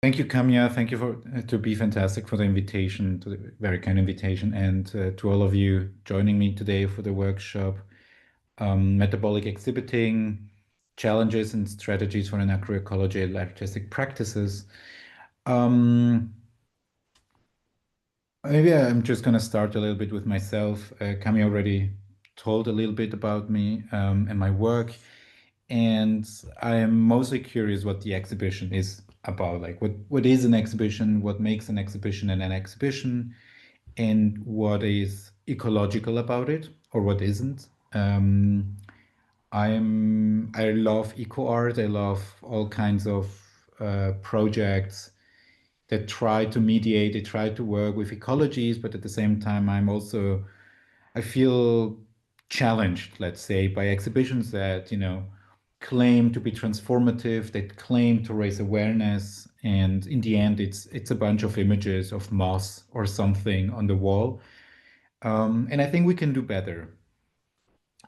Thank you, Kamya. Thank you for to be fantastic for the invitation, to the very kind invitation, and to all of you joining me today for the workshop, Metabolic Exhibiting, Challenges and Strategies for an Agroecology and Artistic Practices. Maybe I'm just going to start a little bit with myself. Kamya already told a little bit about me and my work. And I am mostly curious what the exhibition is about. Like what is an exhibition, what makes an exhibition an exhibition, and what is ecological about it or what isn't. I love eco art. I love all kinds of projects that try to mediate, they try to work with ecologies, but at the same time, I feel challenged, let's say, by exhibitions that, claim to be transformative, that claim to raise awareness, and in the end, it's a bunch of images of moss or something on the wall. And I think we can do better.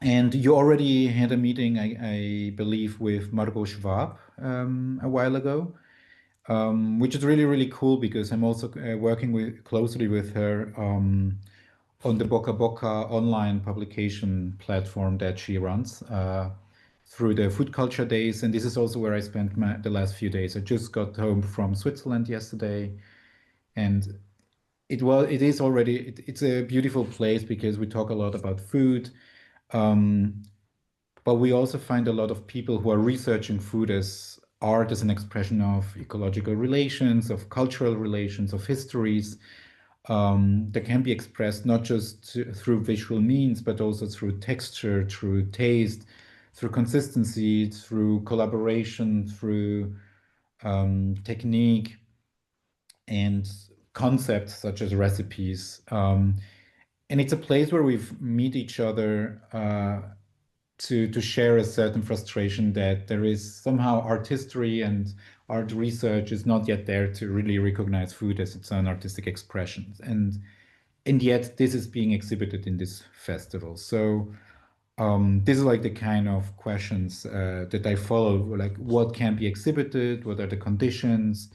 And you already had a meeting, I believe, with Margot Schwab a while ago, which is really, really cool because I'm also working closely with her on the Boca Boca online publication platform that she runs through the food culture days. And this is also where I spent the last few days. I just got home from Switzerland yesterday, and it's a beautiful place because we talk a lot about food. Um, but we also find a lot of people who are researching food as art as an expression of ecological relations, of cultural relations, of histories that can be expressed not just through visual means, but also through texture, through taste, through consistency, through collaboration, through technique and concepts such as recipes. And it's a place where we meet each other to share a certain frustration that there is somehow art history and art research is not yet there to really recognize food as its own artistic expression. And yet this is being exhibited in this festival. So this is like the kind of questions that I follow, like what can be exhibited, what are the conditions,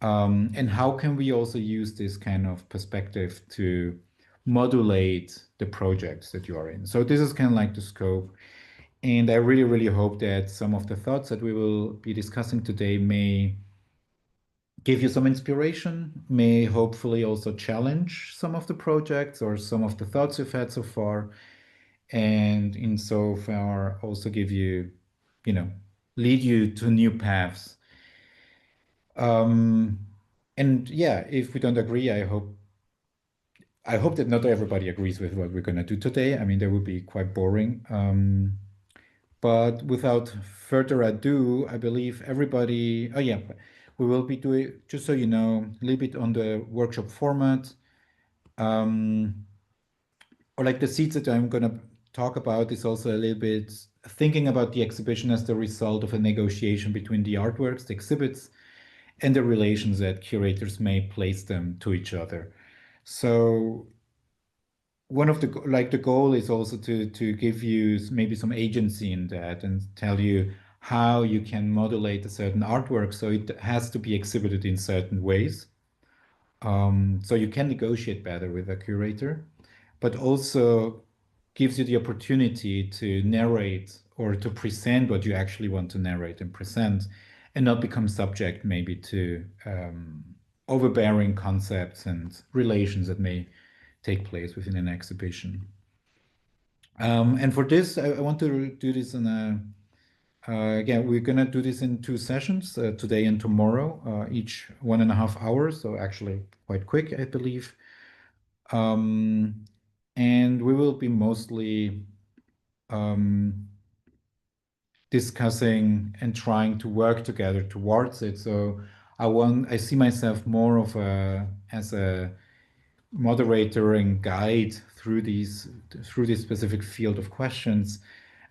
and how can we also use this kind of perspective to modulate the projects that you are in. So this is kind of like the scope. And I really, really hope that some of the thoughts that we will be discussing today may give you some inspiration, may hopefully also challenge some of the projects or some of the thoughts you've had so far, and in so far also give you, you know, lead you to new paths. Um, and yeah, if we don't agree, I hope that not everybody agrees with what we're going to do today. I mean, that would be quite boring. But without further ado, I believe everybody, oh yeah, we will be doing, just so you know, a little bit on the workshop format. Or like the seeds that I'm going to talk about is also a little bit thinking about the exhibition as the result of a negotiation between the artworks, the exhibits, and the relations that curators may place them to each other. So one of the goal is also to give you maybe some agency in that and tell you how you can modulate a certain artwork so it has to be exhibited in certain ways. So you can negotiate better with a curator, but also gives you the opportunity to narrate or to present what you actually want to narrate and present, and not become subject maybe to overbearing concepts and relations that may take place within an exhibition. And for this, I want to do this in again, we're gonna do this in two sessions, today and tomorrow, each 1.5 hours, so actually quite quick, I believe. And we will be mostly discussing and trying to work together towards it. So I see myself more of as a moderator and guide through this specific field of questions,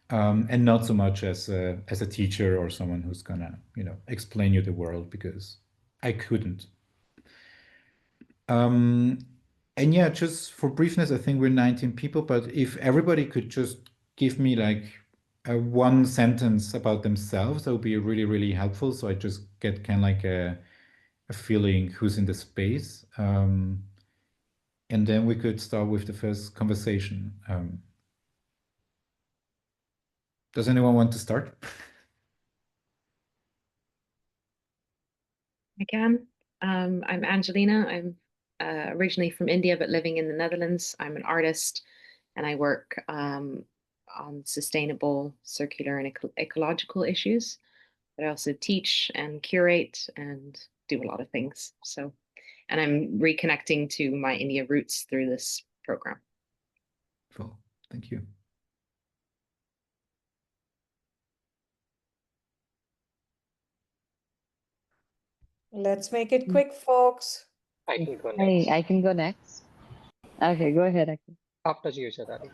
and not so much as a teacher or someone who's gonna, explain you the world because I couldn't. And yeah, just for briefness, I think we're 19 people, but if everybody could just give me like a one sentence about themselves, that would be really, really helpful. So I just get kind of like a feeling who's in the space. And then we could start with the first conversation. Does anyone want to start? I can. I'm Angelina. I'm originally from India, but living in the Netherlands. I'm an artist and I work on sustainable, circular, and ecological issues. But I also teach and curate and do a lot of things. And I'm reconnecting to my India roots through this program. Cool. Thank you. Let's make it quick, folks. I can go next. Hey, I can go next. Okay, go ahead. After you, Chetali.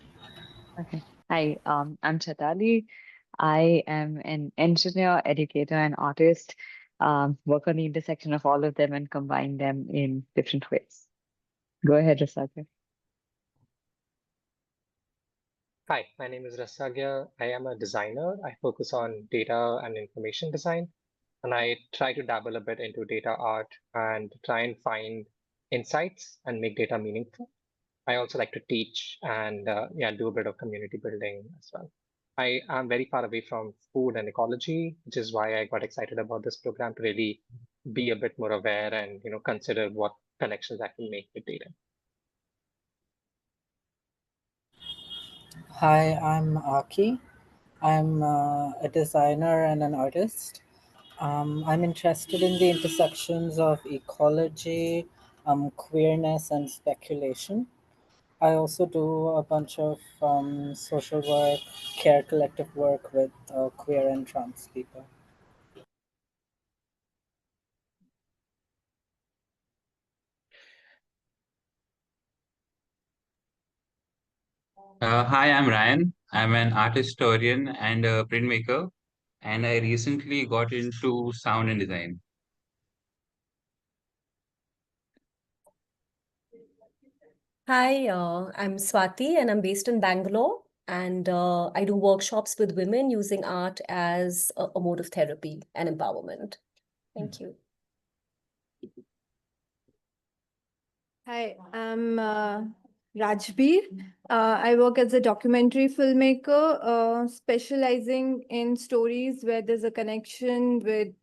Okay. Hi, I'm Chetali. I am an engineer, educator, and artist. Work on the intersection of all of them and combine them in different ways. Go ahead, Rasagya. Hi, my name is Rasagya. I am a designer. I focus on data and information design, and I try to dabble a bit into data art and try and find insights and make data meaningful. I also like to teach and do a bit of community building as well. I am very far away from food and ecology, which is why I got excited about this program to really be a bit more aware and consider what connections I can make with data. Hi, I'm Aki. I'm a designer and an artist. I'm interested in the intersections of ecology, queerness, and speculation. I also do a bunch of social work, care collective work with queer and trans people. Hi, I'm Ryan. I'm an art historian and a printmaker, and I recently got into sound and design. Hi, I'm Swati and I'm based in Bangalore. And I do workshops with women using art as a mode of therapy and empowerment. Thank you. Hi, I'm Rajbir. I work as a documentary filmmaker, specializing in stories where there's a connection with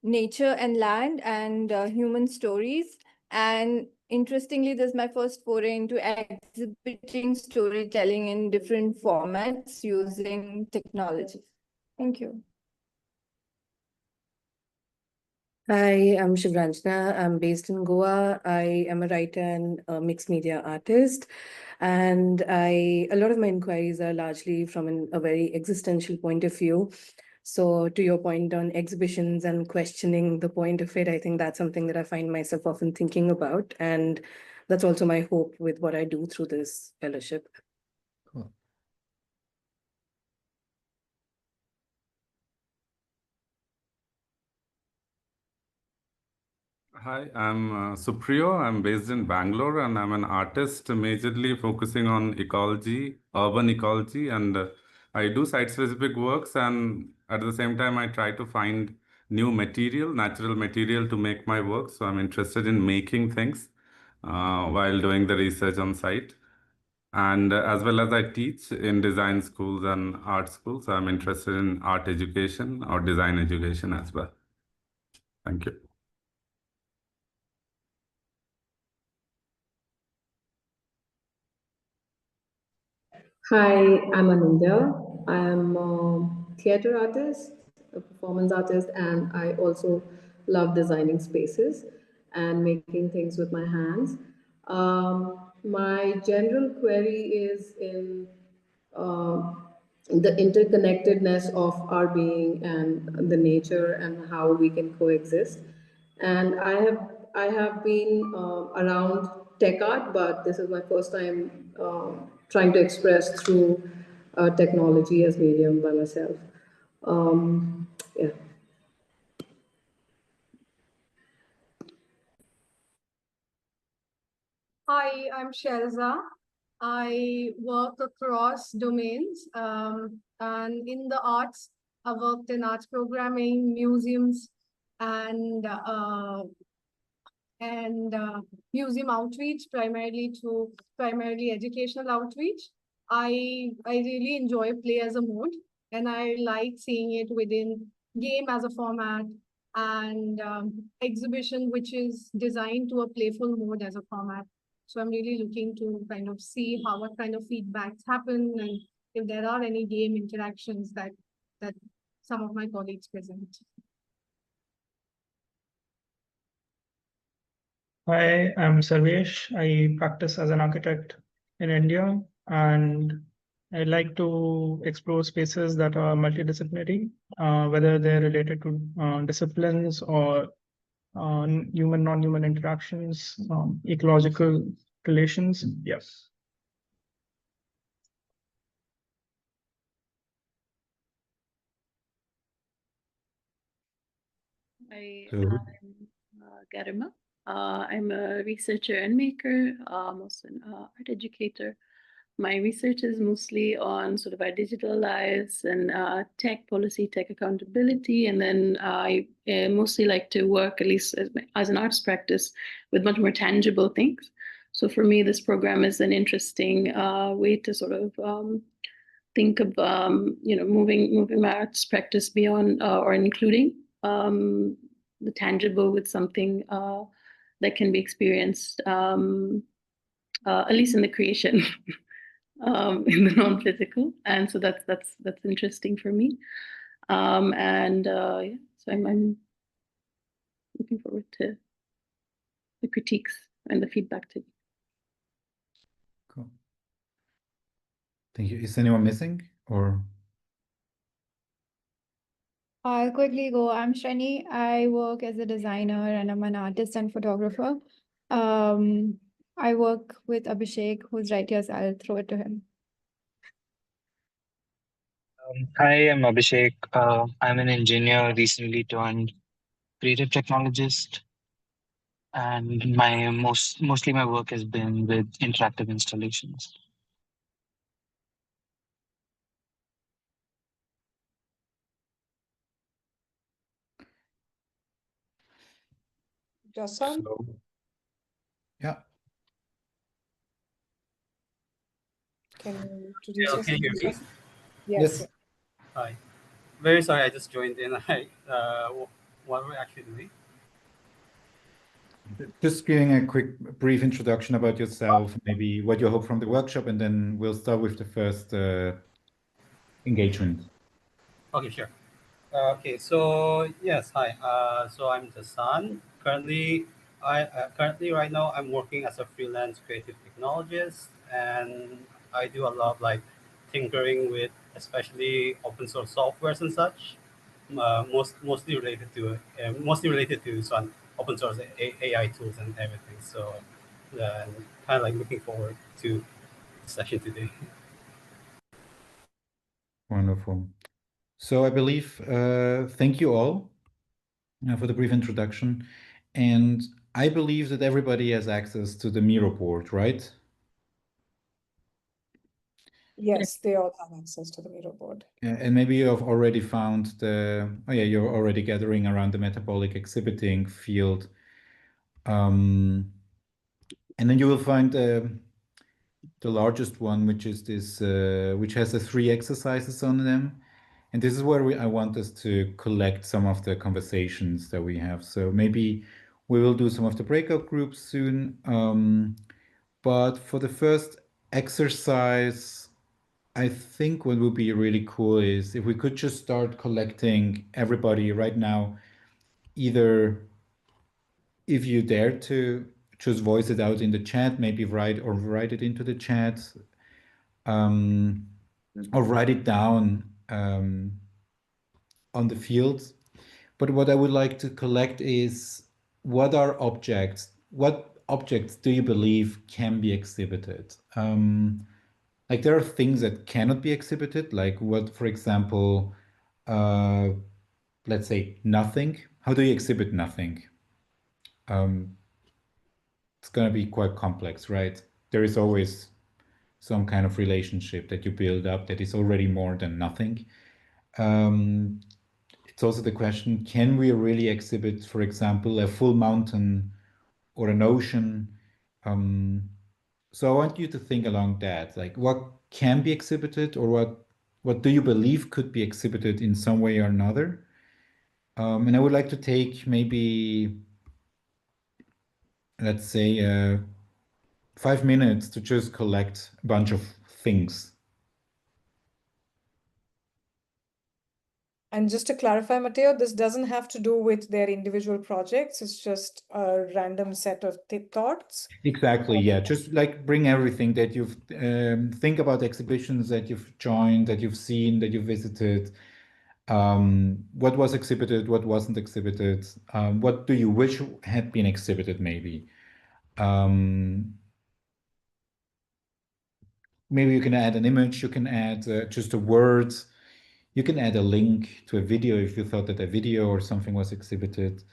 nature and land and human stories. And interestingly, this is my first foray into exhibiting storytelling in different formats using technology. Thank you. Hi, I'm Shivranjana. I'm based in Goa. I am a writer and a mixed media artist. And a lot of my inquiries are largely from a very existential point of view. So to your point on exhibitions and questioning the point of it, I think that's something that I find myself often thinking about. And that's also my hope with what I do through this fellowship. Cool. Hi, I'm Supriyo. I'm based in Bangalore and I'm an artist majorly focusing on ecology, urban ecology, and I do site-specific works, and at the same time I try to find new material, natural material to make my work. So I'm interested in making things while doing the research on site. And as well as I teach in design schools and art schools, so I'm interested in art education or design education as well. Thank you. Hi, I'm Anindya. I am a theater artist, a performance artist, and I also love designing spaces and making things with my hands. My general query is in uh, the interconnectedness of our being and the nature and how we can coexist. And I have been around tech art, but this is my first time trying to express through technology as medium by myself. Yeah. Hi, I'm Shelza. I work across domains, and in the arts, I worked in arts programming, museums, and museum outreach, primarily educational outreach. I really enjoy play as a mode, and I like seeing it within game as a format, and exhibition which is designed to a playful mode as a format. So I'm really looking to kind of see what kind of feedbacks happen, and if there are any game interactions that some of my colleagues present. Hi, I'm Sarvesh. I practice as an architect in India, and I like to explore spaces that are multidisciplinary, whether they're related to disciplines or human non-human interactions, ecological relations. Yes. So, I'm Garima. I'm a researcher and maker. I'm also an art educator. My research is mostly on sort of our digital lives and tech policy, tech accountability. And then I mostly like to work, at least as an arts practice, with much more tangible things. So for me, this program is an interesting way to sort of think of moving my arts practice beyond or including the tangible with something that can be experienced, at least in the creation, in the non-physical, and so that's interesting for me. Yeah, so I'm looking forward to the critiques and the feedback too. cool. Thank you. Is anyone missing or? I'll quickly go. I'm Shreni. I work as a designer and I'm an artist and photographer. I work with Abhishek, who's right here, so I'll throw it to him. Hi, I'm Abhishek. I'm an engineer, recently turned creative technologist, and mostly my work has been with interactive installations. Jason? So, yeah. Can you introduce Can you hear me? yourself? Yes. Yes. Hi. Very sorry, I just joined in. What are we actually doing? Just giving a quick, brief introduction about yourself, maybe what you hope from the workshop, and then we'll start with the first engagement. Okay, sure. Okay, so yes, hi. So I'm Jason. Currently right now I'm working as a freelance creative technologist, and I do a lot of like tinkering with especially open source softwares and such. Mostly related to some open source AI tools and everything. So I'm kind of like looking forward to the session today. Wonderful. So I believe, thank you all for the brief introduction. And I believe that everybody has access to the Miro board, right? Yes, they all have access to the Miro board. And maybe you have already found you're already gathering around the metabolic exhibiting field. And then you will find the largest one, which is this, which has the 3 exercises on them. And this is where I want us to collect some of the conversations that we have. So maybe we will do some of the breakout groups soon. But for the first exercise, I think what would be really cool is if we could just start collecting everybody right now, either if you dare to just voice it out in the chat, maybe write it into the chat, or write it down on the field. But what I would like to collect is what objects do you believe can be exhibited? Like there are things that cannot be exhibited, like what, for example, let's say nothing. How do you exhibit nothing? It's going to be quite complex, right? There is always some kind of relationship that you build up that is already more than nothing. it's also the question, can we really exhibit, for example, a full mountain or an ocean? So I want you to think along that, like what can be exhibited or what do you believe could be exhibited in some way or another? And I would like to take maybe, let's say, 5 minutes to just collect a bunch of things. And just to clarify, Mateo, this doesn't have to do with their individual projects. It's just a random set of thoughts. Exactly, yeah. Just like bring everything that you've think about exhibitions that you've joined, that you've seen, that you've visited. What was exhibited, what wasn't exhibited, what do you wish had been exhibited maybe? Maybe you can add an image, you can add just a word, you can add a link to a video if you thought that a video or something was exhibited.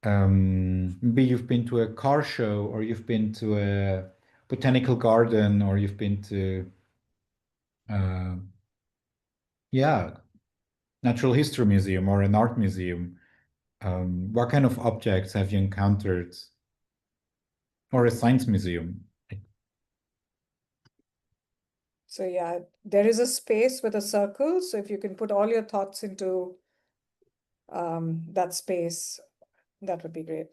Maybe you've been to a car show or you've been to a botanical garden or you've been to, yeah, natural history museum or an art museum. What kind of objects have you encountered? Or a science museum? So yeah, there is a space with a circle. So if you can put all your thoughts into that space, that would be great.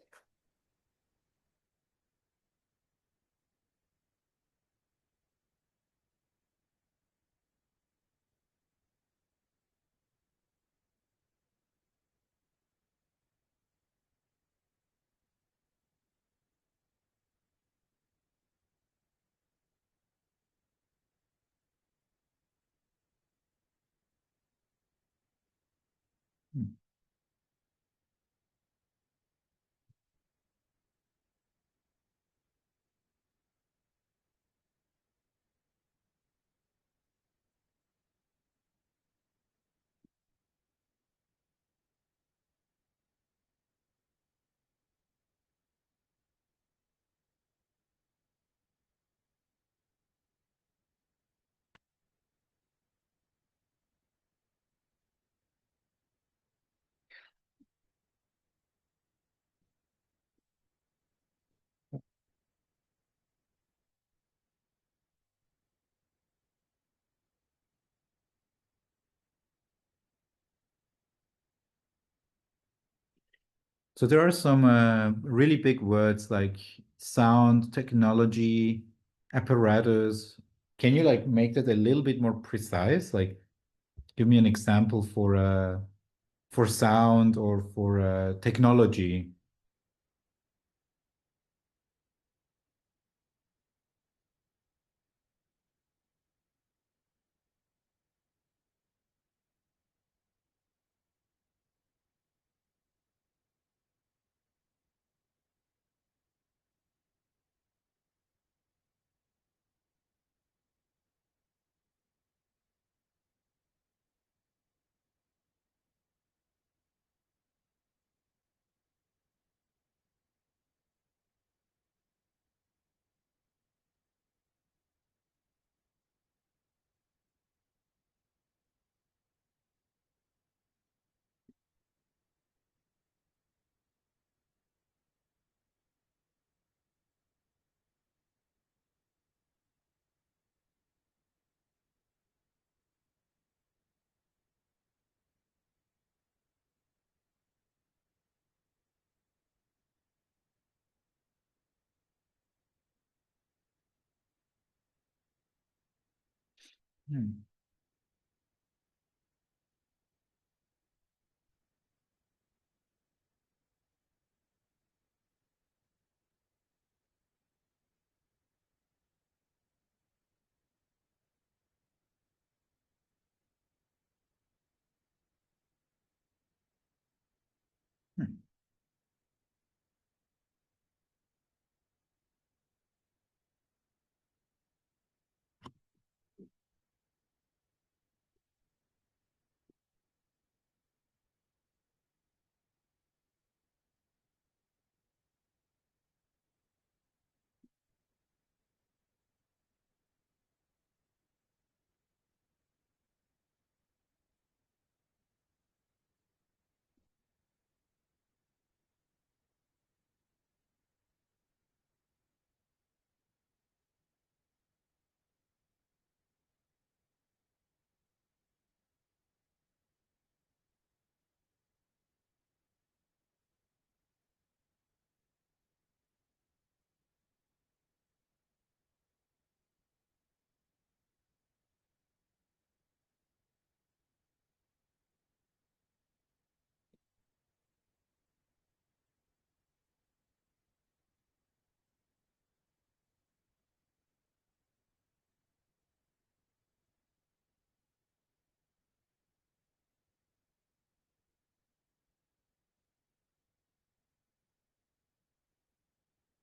So there are some really big words like sound, technology, apparatus. Can you like make that a little bit more precise? Like give me an example for sound or for technology. Hmm. Hmm.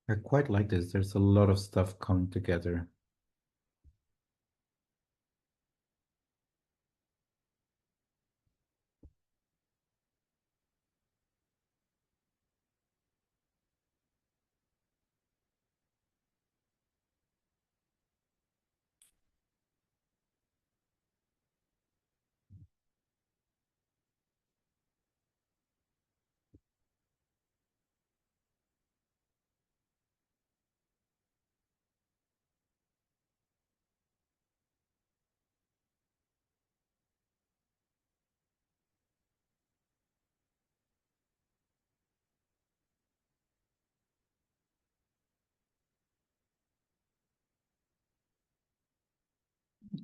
I quite like this. There's a lot of stuff coming together.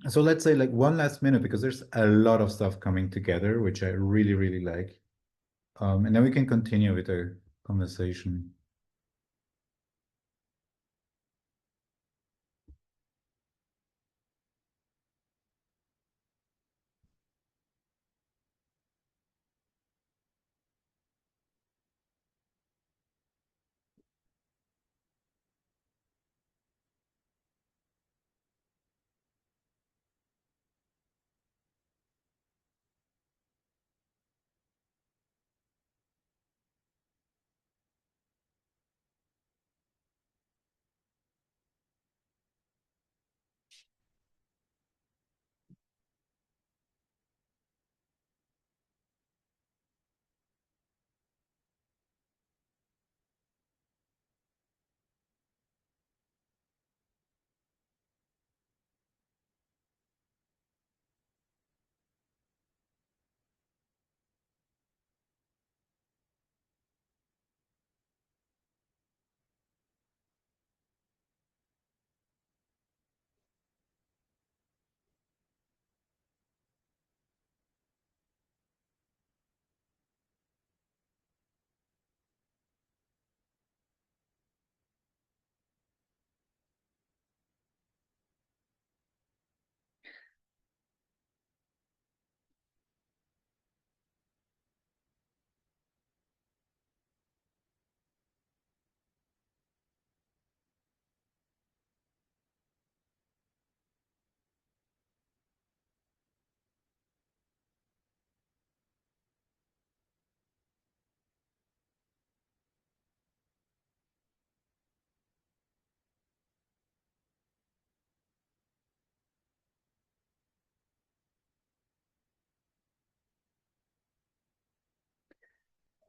So let's say like one last minute, because there's a lot of stuff coming together, which I really, really like. And then we can continue with the conversation.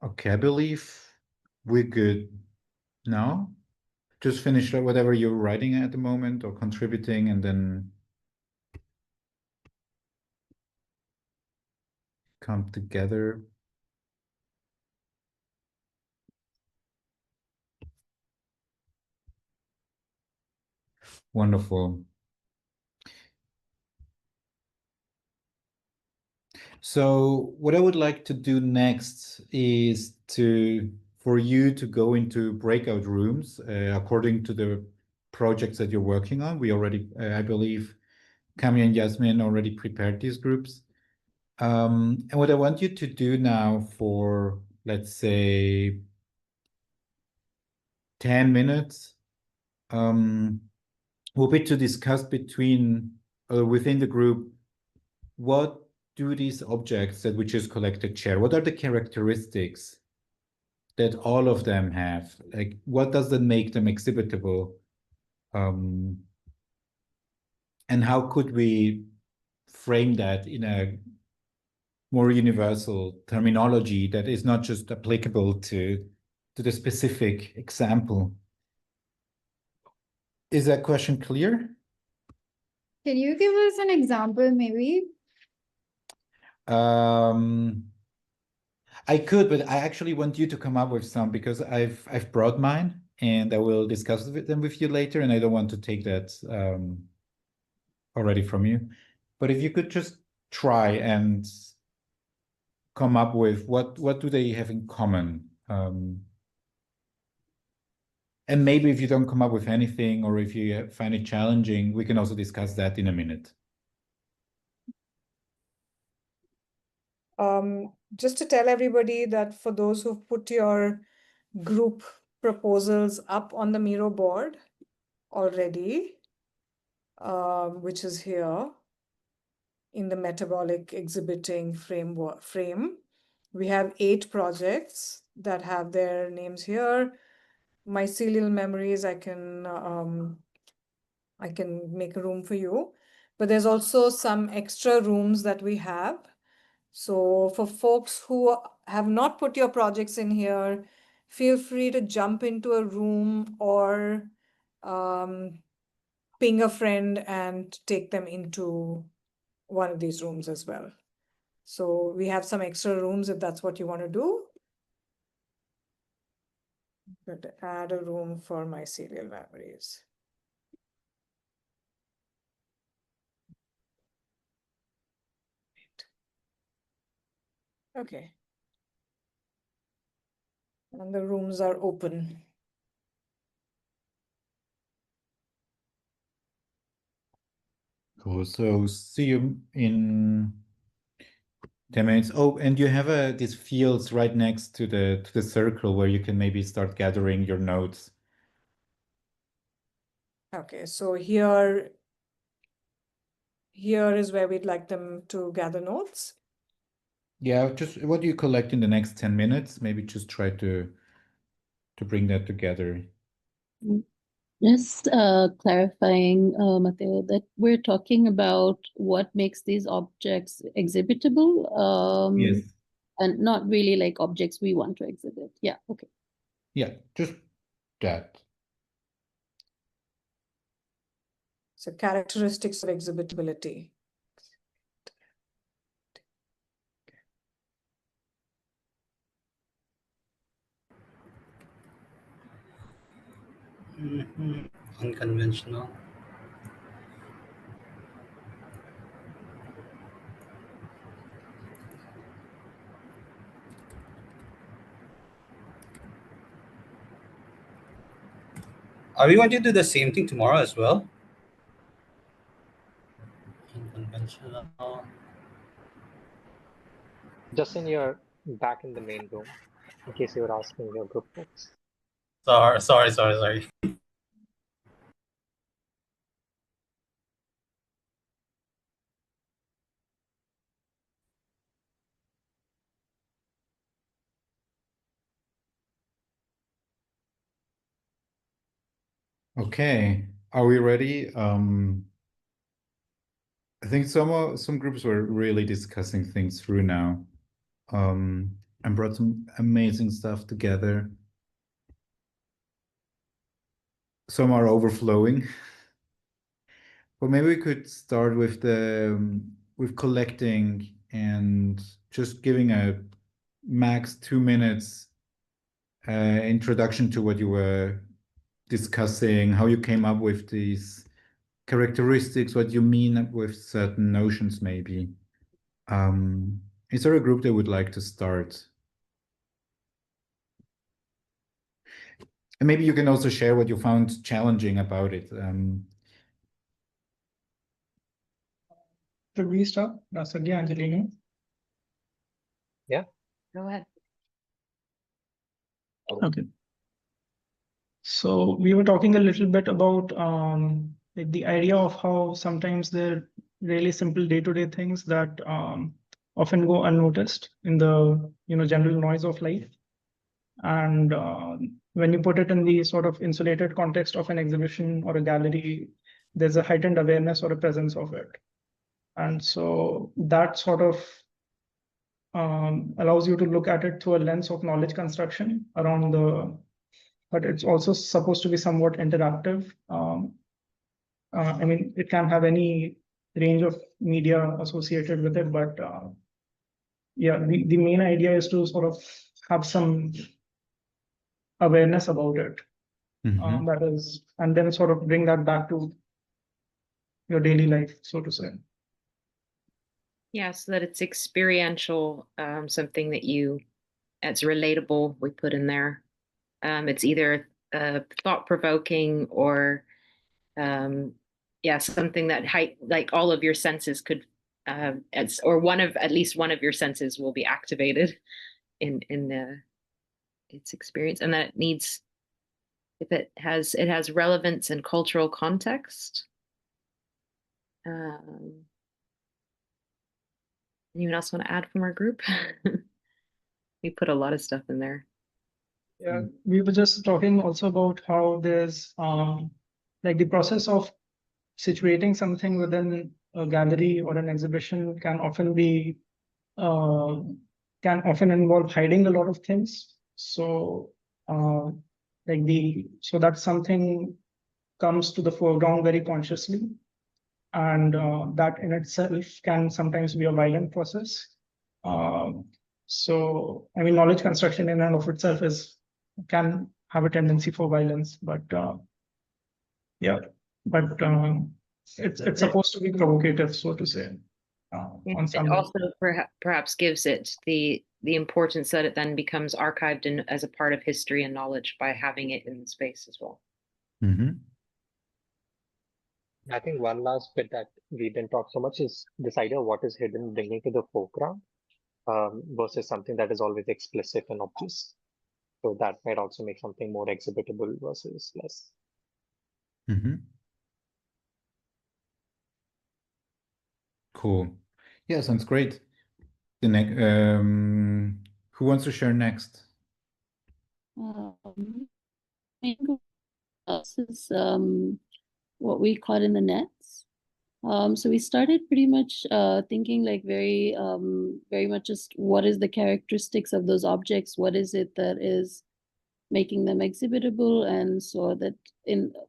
Okay, I believe we're good now. Just finish whatever you're writing at the moment or contributing, and then come together. Wonderful. So what I would like to do next is for you to go into breakout rooms according to the projects that you're working on. We already, I believe, Cami and Yasmin already prepared these groups. And what I want you to do now for, let's say, 10 minutes will be to discuss within the group, what do these objects that we just collected share? What are the characteristics that all of them have? Like, what does that make them exhibitable? And how could we frame that in a more universal terminology that is not just applicable to the specific example? Is that question clear? Can you give us an example, maybe? I could, but I actually want you to come up with some, because I've brought mine and I will discuss them with you later, and I don't want to take that already from you. But if you could just try and come up with what do they have in common? And maybe if you don't come up with anything, or if you find it challenging, we can also discuss that in a minute. Just to tell everybody that for those who've put your group proposals up on the Miro board already, which is here in the metabolic exhibiting frame. We have 8 projects that have their names here. Mycelial memories, I can make a room for you, but there's also some extra rooms that we have. So for folks who have not put your projects in here, feel free to jump into a room or ping a friend and take them into one of these rooms as well. So we have some extra rooms if that's what you want to do. But add a room for mycelial memories. Okay. And the rooms are open. Cool. So see you in 10 minutes. Oh, and you have these fields right next to the circle where you can maybe start gathering your notes. Okay, so here is where we'd like them to gather notes. Yeah, just what do you collect in the next 10 minutes? Maybe just try to bring that together. Just clarifying, Mateo, that we're talking about what makes these objects exhibitable, Yes. and not really like objects we want to exhibit. Yeah, okay. Yeah, just that. So characteristics of exhibitability. Unconventional. Are we going to do the same thing tomorrow as well? Unconventional. Justin, you're back in the main room, in case you were asking your group folks. Sorry. Okay, are we ready? I think some groups were really discussing things through now. And brought some amazing stuff together. Some are overflowing. But maybe we could start with with collecting and just giving a max 2 minutes introduction to what you were discussing, how you came up with these characteristics, what you mean with certain notions, maybe. Is there a group that would like to start? And maybe you can also share what you found challenging about it. Should we start? Rasagya, Angelina? Yeah. Go ahead. Okay. So we were talking a little bit about like the idea of how sometimes they're really simple day-to-day things that often go unnoticed in the general noise of life. And when you put it in the sort of insulated context of an exhibition or a gallery, there's a heightened awareness or a presence of it. And so that sort of allows you to look at it through a lens of knowledge construction around but it's also supposed to be somewhat interactive. I mean, it can have any range of media associated with it, but yeah, the main idea is to sort of have some awareness about it. That is, and then sort of bring that back to your daily life, so to say. Yeah, so that it's experiential, something that it's relatable, we put in there. It's either thought-provoking or something that like all of your senses could or at least one of your senses will be activated in its experience, and that it needs if it has relevance and cultural context. Anyone else want to add from our group? We put a lot of stuff in there. Yeah, we were just talking also about how there's like the process of situating something within a gallery or an exhibition can often involve hiding a lot of things. So so that something comes to the foreground very consciously, and that in itself can sometimes be a violent process. So I mean, knowledge construction in and of itself can have a tendency for violence, but it's supposed to be provocative, so to say. On some It also perhaps gives it the importance that it then becomes archived as a part of history and knowledge by having it in the space as well. Mm-hmm. I think one last bit that we didn't talk so much is this idea of what is hidden bringing to the foreground versus something that is always explicit and obvious. So that might also make something more exhibitable versus less. Mm-hmm. Cool. Yeah, sounds great. The next, who wants to share next? This is what we caught in the nets. So we started pretty much thinking like very much just what is the characteristics of those objects? What is it that is making them exhibitable? And so that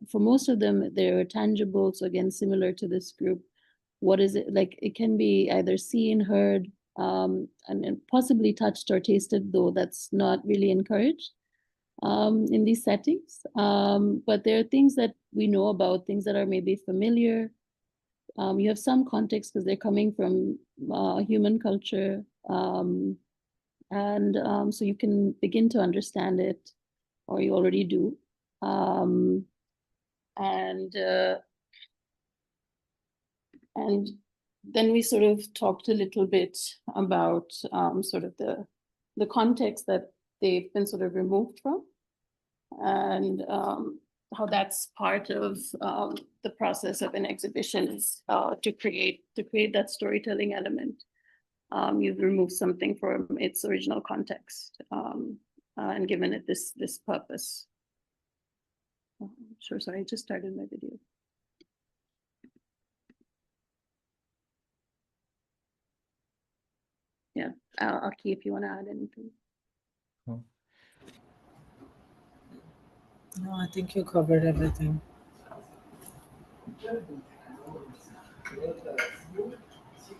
for most of them, they're tangible. So again, similar to this group, what is it like? It can be either seen, heard, and possibly touched or tasted, though that's not really encouraged in these settings. But there are things that we know about, things that are maybe familiar. You have some context because they're coming from human culture. So you can begin to understand it, or you already do. And then we sort of talked a little bit about sort of the context that they've been sort of removed from, and how that's part of the process of an exhibition is to create that storytelling element. You've removed something from its original context and given it this purpose. Sure, sorry, I just started my video. Yeah, Aki, if you want to add anything. Cool. No, I think you covered everything.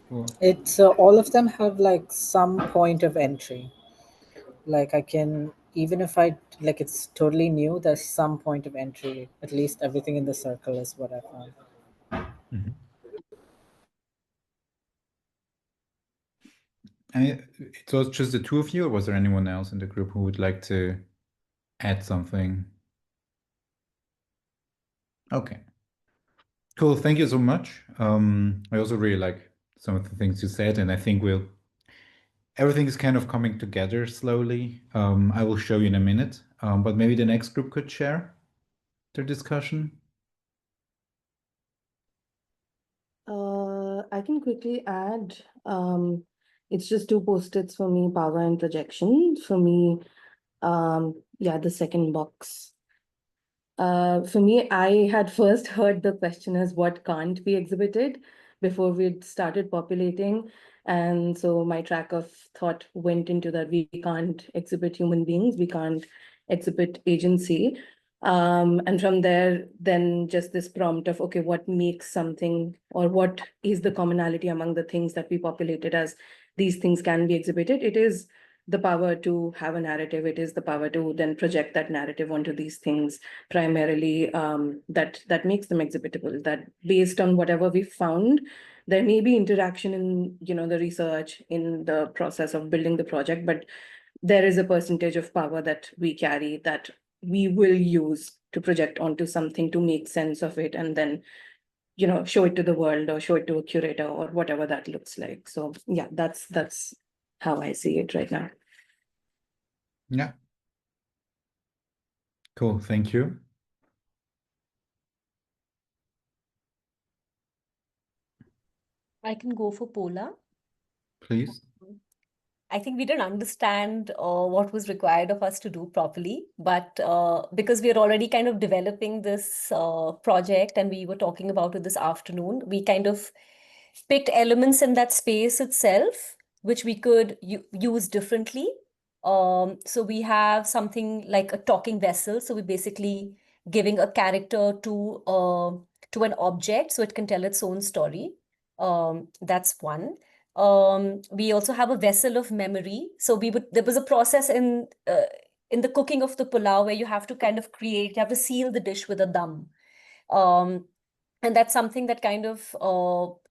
Cool. It's all of them have like some point of entry. Like I can, even if I like it's totally new, there's some point of entry. At least everything in the circle is what I found. Mm-hmm. And it was just the two of you, or was there anyone else in the group who would like to add something? Okay. Cool. Thank you so much. I also really like some of the things you said, and I think everything is kind of coming together slowly. I will show you in a minute, but maybe the next group could share their discussion. I can quickly add. It's just two post-its for me, power and projection. For me, the second box. For me, I had first heard the question as what can't be exhibited before we'd started populating. And so my track of thought went into that we can't exhibit human beings, we can't exhibit agency. And from there, then just this prompt of, okay, what makes something, or what is the commonality among the things that we populated as these things can be exhibited? It is the power to have a narrative. It is the power to then project that narrative onto these things, primarily that makes them exhibitable. That based on whatever we found, there may be interaction in the research, in the process of building the project, but there is a percentage of power that we carry that we will use to project onto something to make sense of it, and then show it to the world or show it to a curator or whatever that looks like. So yeah, that's how I see it right now. Yeah. Cool, thank you. I can go for Pola. Please. I think we didn't understand what was required of us to do properly, but because we are already kind of developing this project and we were talking about it this afternoon, we kind of picked elements in that space itself, which we could use differently. So we have something like a talking vessel. So we're basically giving a character to an object so it can tell its own story. That's one. We also have a vessel of memory. So there was a process in the cooking of the pulao where you have to kind of you have to seal the dish with a dum. And that's something that kind of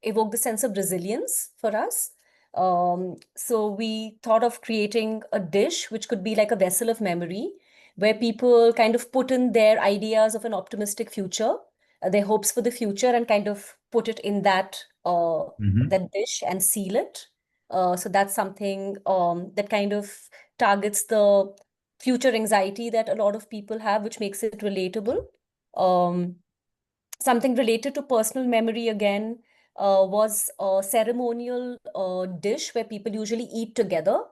evoked the sense of resilience for us. So we thought of creating a dish which could be like a vessel of memory, where people kind of put in their ideas of an optimistic future, their hopes for the future, and kind of put it in that that dish and seal it. So that's something that kind of targets the future anxiety that a lot of people have, which makes it relatable. Something related to personal memory again was a ceremonial dish where people usually eat together.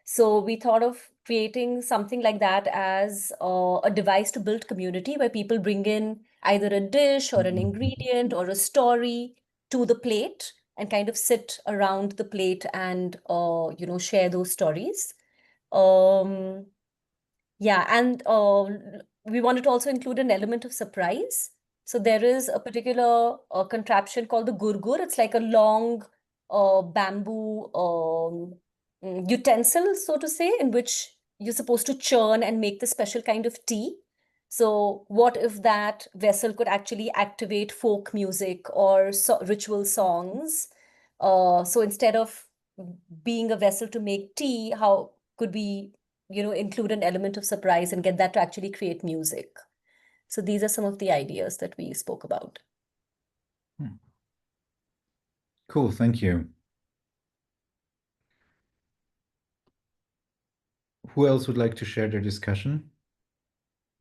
So we thought of creating something like that as a device to build community where people bring in either a dish or an ingredient or a story to the plate and kind of sit around the plate and share those stories. Yeah, and we wanted to also include an element of surprise. So there is a particular contraption called the gurgur. It's like a long bamboo utensil, so to say, in which you're supposed to churn and make the special kind of tea. So what if that vessel could actually activate folk music or ritual songs? So instead of being a vessel to make tea, how could we include an element of surprise and get that to actually create music? So these are some of the ideas that we spoke about. Cool, thank you. Who else would like to share their discussion?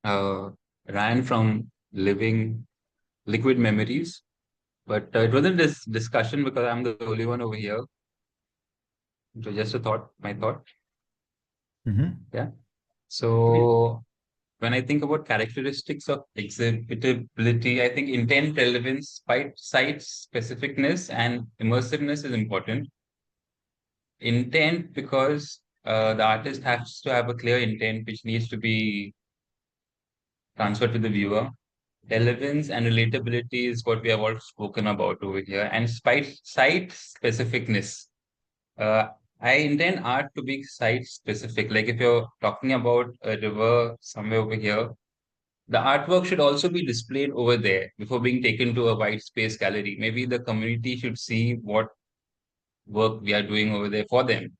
Ryan from Liquid Memories, but it wasn't this discussion because I'm the only one over here. So just a thought, my thought. Yeah. So when I think about characteristics of exhibitability, I think intent, relevance, site specificness, and immersiveness is important. Intent because the artist has to have a clear intent which needs to be transferred to the viewer. Relevance and relatability is what we have all spoken about over here, and site specificness. I intend art to be site specific. Like if you're talking about a river somewhere over here, the artwork should also be displayed over there before being taken to a white space gallery. Maybe the community should see what work we are doing over there for them.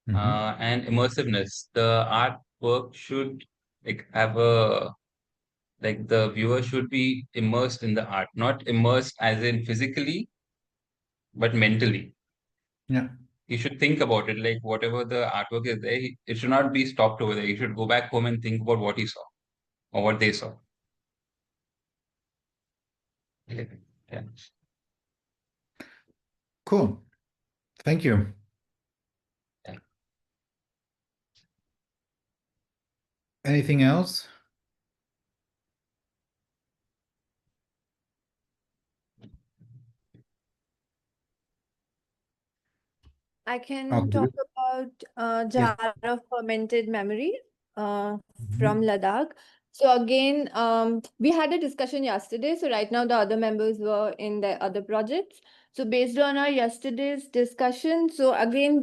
And immersiveness. The artwork should have the viewer should be immersed in the art, not immersed as in physically, but mentally. Yeah. You should think about it, like whatever the artwork is there, it should not be stopped over there. You should go back home and think about what he saw or what they saw. Yeah. Cool. Thank you. Yeah. Anything else? I can talk about jar of fermented memory from Ladakh. So again, we had a discussion yesterday. So right now the other members were in the other projects. So based on our yesterday's discussion, so again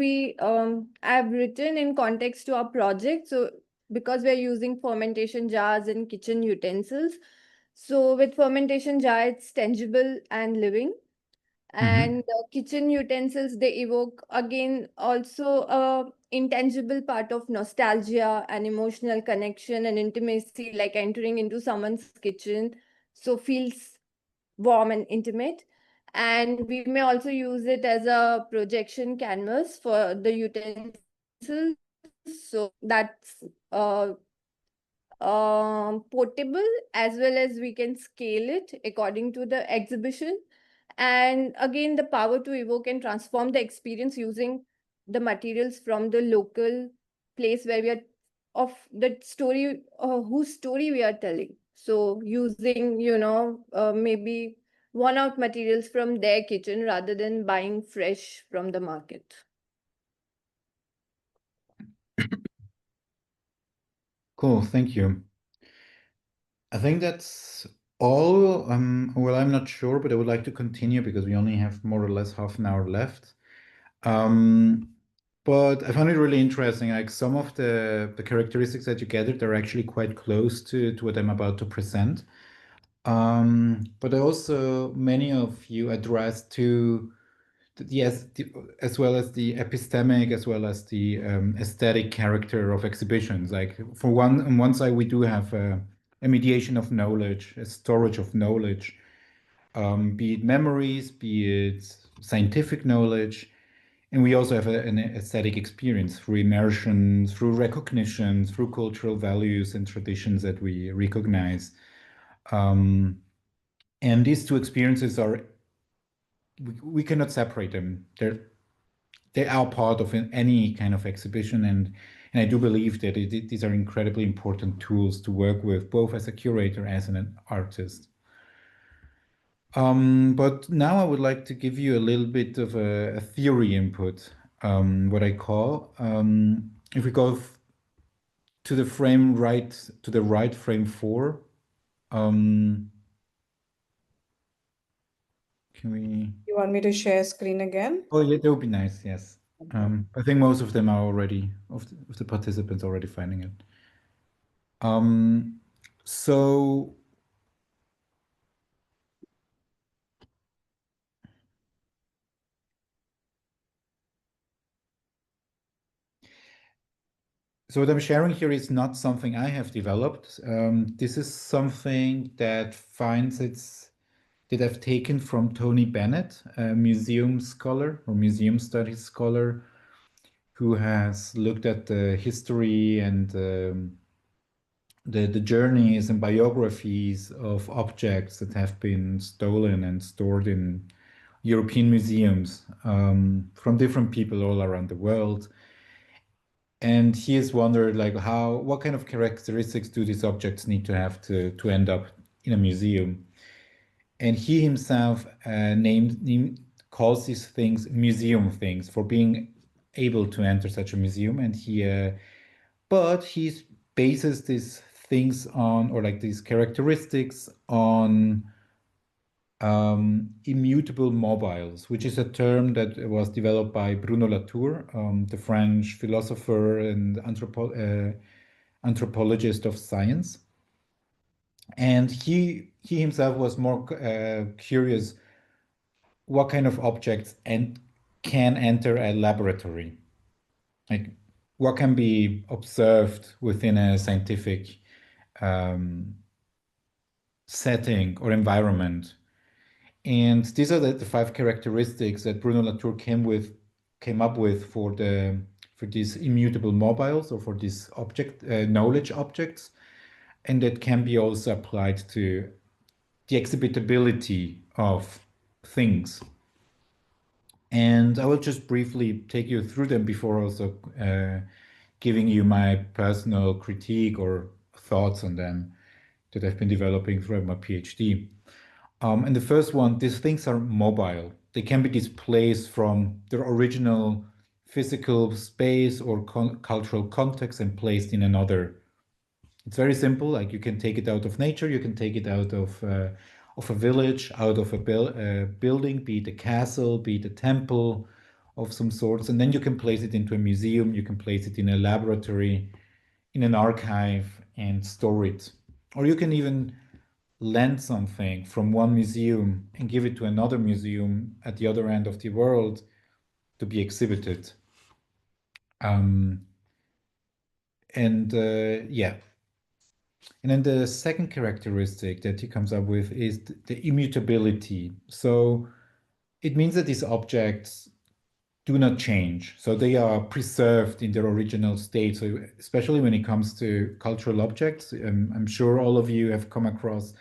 I've written in context to our project. So because we're using fermentation jars and kitchen utensils, so with fermentation jar, it's tangible and living. And kitchen utensils, they evoke again also a intangible part of nostalgia and emotional connection and intimacy, like entering into someone's kitchen, so feels warm and intimate. And we may also use it as a projection canvas for the utensils, so that's portable, as well as we can scale it according to the exhibition. And again, the power to evoke and transform the experience using the materials from the local place where we are of the story, whose story we are telling. So using, maybe worn out materials from their kitchen rather than buying fresh from the market. Cool, thank you. I think that's all. Well, I'm not sure, but I would like to continue because we only have more or less half an hour left. But I found it really interesting. Like some of the characteristics that you gathered are actually quite close to what I'm about to present. But also many of you addressed to yes, as well as the epistemic, as well as the aesthetic character of exhibitions. Like on one side, we do have a mediation of knowledge, a storage of knowledge, be it memories, be it scientific knowledge. And we also have an aesthetic experience through immersion, through recognition, through cultural values and traditions that we recognize. And these two experiences we cannot separate them. They are part of any kind of exhibition, and I do believe that these are incredibly important tools to work with, both as a curator as an artist. But now I would like to give you a little bit of a theory input, what I call. If we go to the frame right, to the right, frame 4, can we? You want me to share screen again? Oh, yeah, that would be nice, yes. I think most of them are already, of the participants already finding it. So what I'm sharing here is not something I have developed. This is something that I've taken from Tony Bennett, a museum scholar or museum studies scholar, who has looked at the history and the journeys and biographies of objects that have been stolen and stored in European museums from different people all around the world. And he has wondered, like, what kind of characteristics do these objects need to have to end up in a museum? And he himself calls these things museum things for being able to enter such a museum. And but he bases these things on, or like these characteristics on immutable mobiles, which is a term that was developed by Bruno Latour, the French philosopher and anthropologist of science. And he himself was more curious what kind of objects can enter a laboratory, like what can be observed within a scientific setting or environment. And these are the 5 characteristics that Bruno Latour came up with for these immutable mobiles, or for these knowledge objects, and that can be also applied to the exhibitability of things. And I will just briefly take you through them before also giving you my personal critique or thoughts on them that I've been developing throughout my PhD. And the first one, these things are mobile. They can be displaced from their original physical space or cultural context and placed in another. It's very simple. Like, you can take it out of nature, you can take it out of a village, out of a building, be it a castle, be it a temple of some sorts, and then you can place it into a museum, you can place it in a laboratory, in an archive, and store it. Or you can even lend something from one museum and give it to another museum at the other end of the world to be exhibited. Yeah. And then the second characteristic that he comes up with is the immutability. So it means that these objects do not change. So they are preserved in their original state. So especially when it comes to cultural objects, I'm sure all of you have come across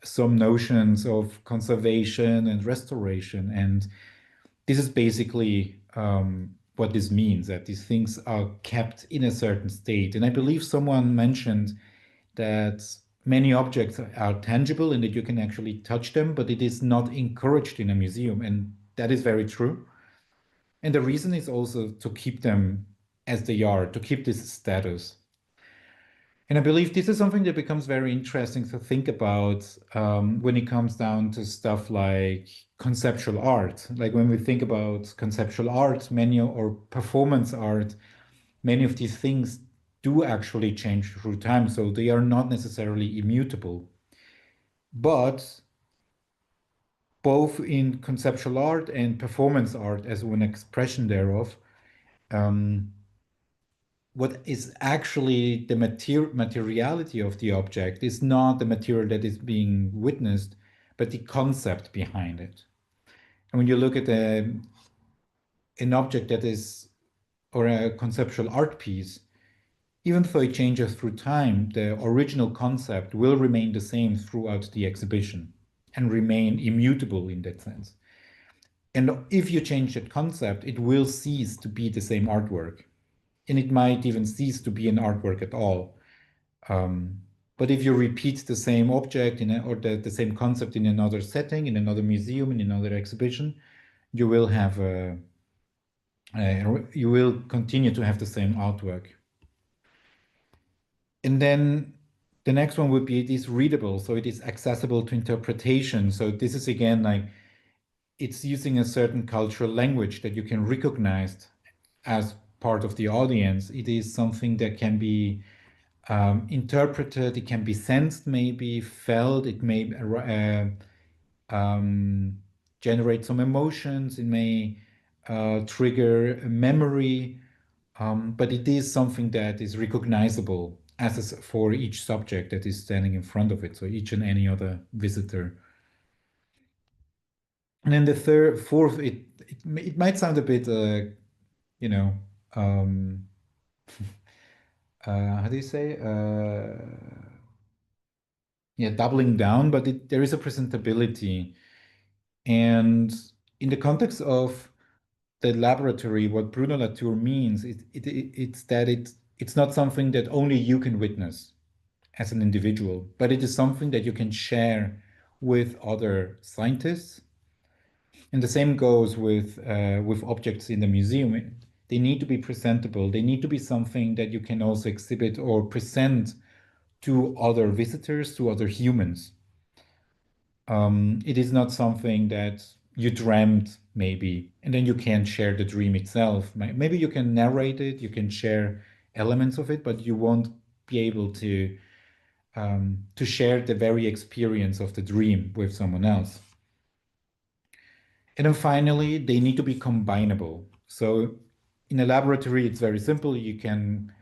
some notions of conservation and restoration. And this is basically what this means, that these things are kept in a certain state. And I believe someone mentioned that many objects are tangible and that you can actually touch them, but it is not encouraged in a museum. And that is very true. And the reason is also to keep them as they are, to keep this status. And I believe this is something that becomes very interesting to think about when it comes down to stuff like conceptual art. Like when we think about conceptual art, many or performance art, many of these things do actually change through time. So they are not necessarily immutable. But both in conceptual art and performance art as one expression thereof, what is actually the materiality of the object is not the material that is being witnessed, but the concept behind it. And when you look at an object that is, or a conceptual art piece, even though it changes through time, the original concept will remain the same throughout the exhibition and remain immutable in that sense. And if you change that concept, it will cease to be the same artwork. And it might even cease to be an artwork at all. But if you repeat the same object or the same concept in another setting, in another museum, in another exhibition, you will have you will continue to have the same artwork. And then the next one would be it is readable, so it is accessible to interpretation. So this is again like it's using a certain cultural language that you can recognize as part of the audience. It is something that can be interpreted, it can be sensed, maybe felt, it may generate some emotions, it may trigger a memory, but it is something that is recognizable for each subject that is standing in front of it, so each and any other visitor. And then the fourth, it might sound a bit, you know, how do you say? Yeah, doubling down, but there is a presentability. And in the context of the laboratory, what Bruno Latour means, it's that it's not something that only you can witness as an individual, but it is something that you can share with other scientists. And the same goes with objects in the museum. They need to be presentable. They need to be something that you can also exhibit or present to other visitors, to other humans. It is not something that you dreamt maybe, and then you can't share the dream itself. Maybe you can narrate it, you can share elements of it, but you won't be able to share the very experience of the dream with someone else. And then finally, they need to be combinable. So in a laboratory, it's very simple. You can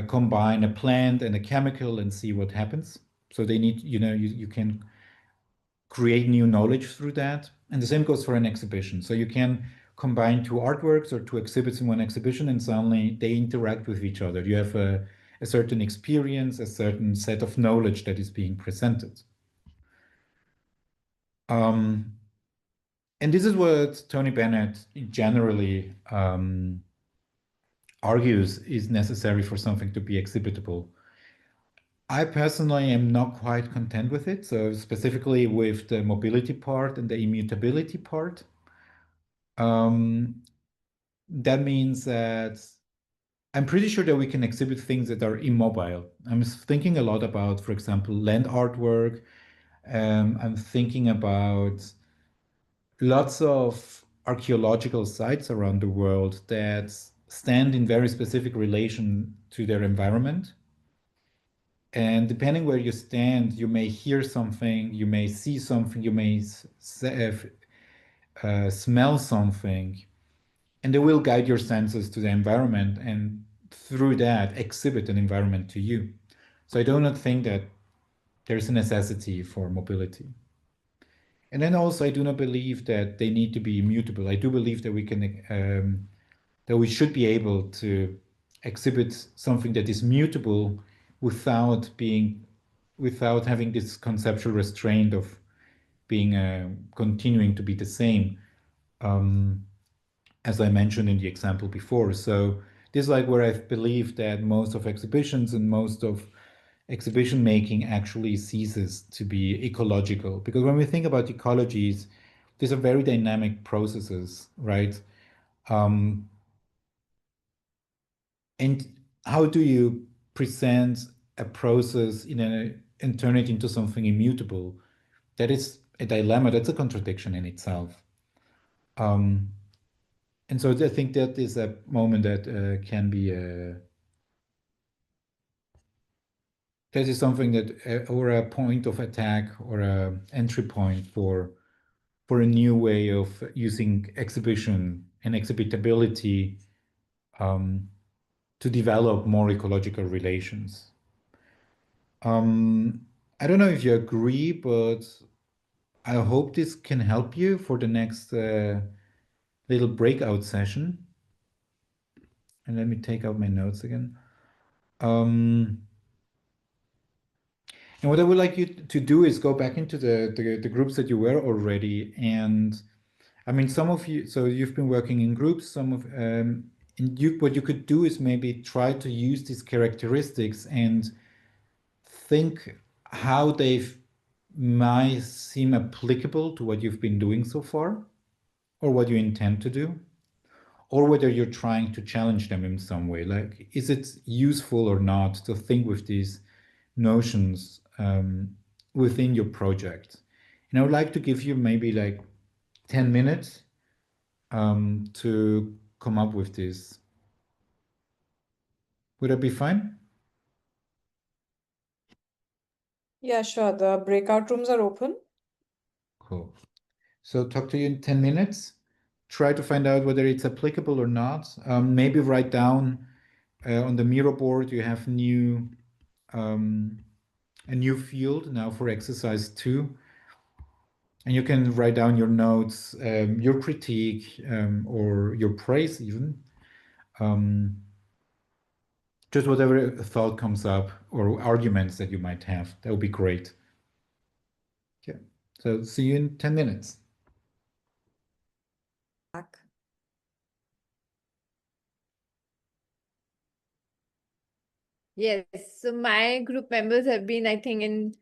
combine a plant and a chemical and see what happens. So they need, you can create new knowledge through that. And the same goes for an exhibition. So you can combine two artworks or two exhibits in one exhibition, and suddenly they interact with each other. You have a certain experience, a certain set of knowledge that is being presented. And this is what Tony Bennett generally argues is necessary for something to be exhibitable. I personally am not quite content with it. So specifically with the mobility part and the immutability part. That means that I'm pretty sure that we can exhibit things that are immobile. I'm thinking a lot about, for example, land artwork. I'm thinking about lots of archaeological sites around the world that stand in very specific relation to their environment. And depending where you stand, you may hear something, you may see something, you may smell something, and they will guide your senses to the environment and through that exhibit an environment to you. So I do not think that there's a necessity for mobility. And then also, I do not believe that they need to be immutable. I do believe that that we should be able to exhibit something that is mutable without having this conceptual restraint of being continuing to be the same, as I mentioned in the example before. So this is like where I believe that most of exhibitions and most of exhibition making actually ceases to be ecological. Because when we think about ecologies, these are very dynamic processes, right? And how do you present a process and turn it into something immutable? That is a dilemma. That's a contradiction in itself. And so I think that is a moment that can be that is something that or a point of attack or a entry point for a new way of using exhibition and exhibitability to develop more ecological relations. I don't know if you agree, but I hope this can help you for the next little breakout session. And let me take out my notes again. And what I would like you to do is go back into the groups that you were already. And I mean, some of you, so you've been working in groups, and what you could do is maybe try to use these characteristics and think how they might seem applicable to what you've been doing so far, or what you intend to do, or whether you're trying to challenge them in some way. Like, is it useful or not to think with these notions within your project? And I would like to give you maybe like 10 minutes to come up with this. Would that be fine? Yeah, sure. The breakout rooms are open. Cool. So talk to you in 10 minutes. Try to find out whether it's applicable or not. Maybe write down on the Miro board, you have a new field now for exercise 2. And you can write down your notes, your critique, or your praise even. Just whatever thought comes up or arguments that you might have. That would be great. Yeah. So see you in 10 minutes. Back. Yes, so my group members have been, I think, in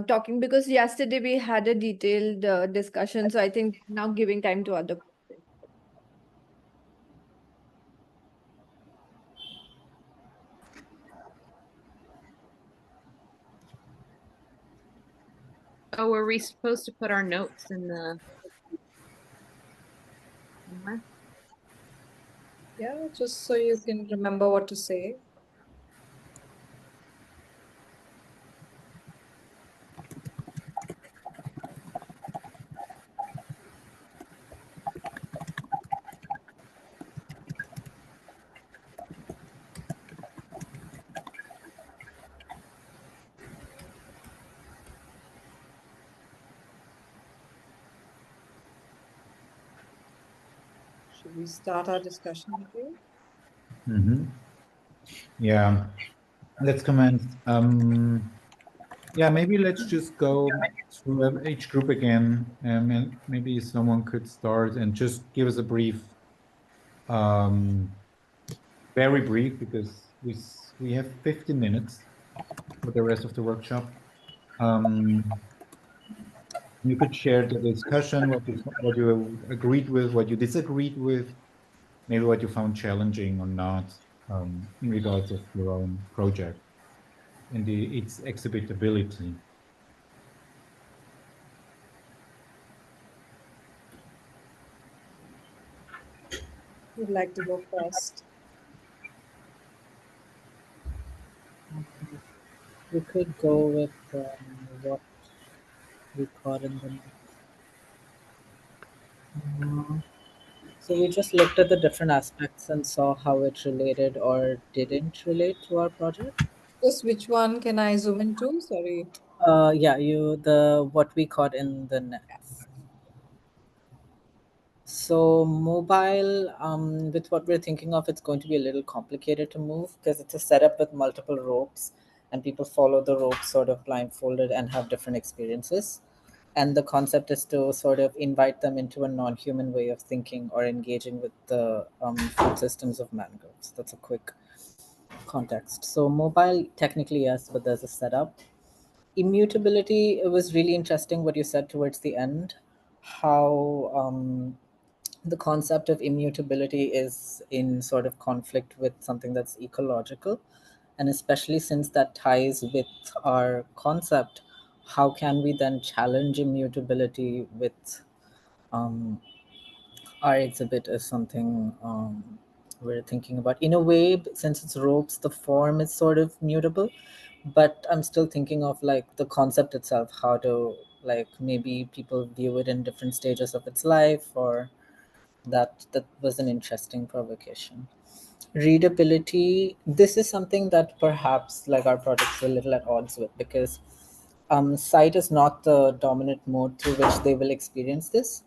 talking because yesterday we had a detailed discussion. So I think now giving time to other. Oh, were we supposed to put our notes in the? Yeah, just so you can remember what to say. Should we start our discussion again? Yeah, let's commence. Yeah, maybe let's just go through each group again, and maybe someone could start and just give us a brief, very brief, because we have 15 minutes for the rest of the workshop. You could share the discussion, what you agreed with, what you disagreed with, maybe what you found challenging or not, in regards of your own project and its exhibitability. Who'd like to go first? We could go with what we caught in the So we just looked at the different aspects and saw how it related or didn't relate to our project. Just which one can I zoom into? Sorry. Yeah, the what we caught in the nets. So mobile, with what we're thinking of, it's going to be a little complicated to move because it's a setup with multiple ropes and people follow the ropes sort of blindfolded and have different experiences. And the concept is to sort of invite them into a non-human way of thinking or engaging with the food systems of mangroves. That's a quick context. So mobile, technically yes, but there's a setup. Immutability, it was really interesting what you said towards the end, how the concept of immutability is in sort of conflict with something that's ecological. And especially since that ties with our concept, how can we then challenge immutability with our exhibit is something we're thinking about. In a way, since it's ropes, the form is sort of mutable, but I'm still thinking of like the concept itself, how to like maybe people view it in different stages of its life, or that was an interesting provocation. Readability, this is something that perhaps like our project's a little at odds with, because sight is not the dominant mode through which they will experience this.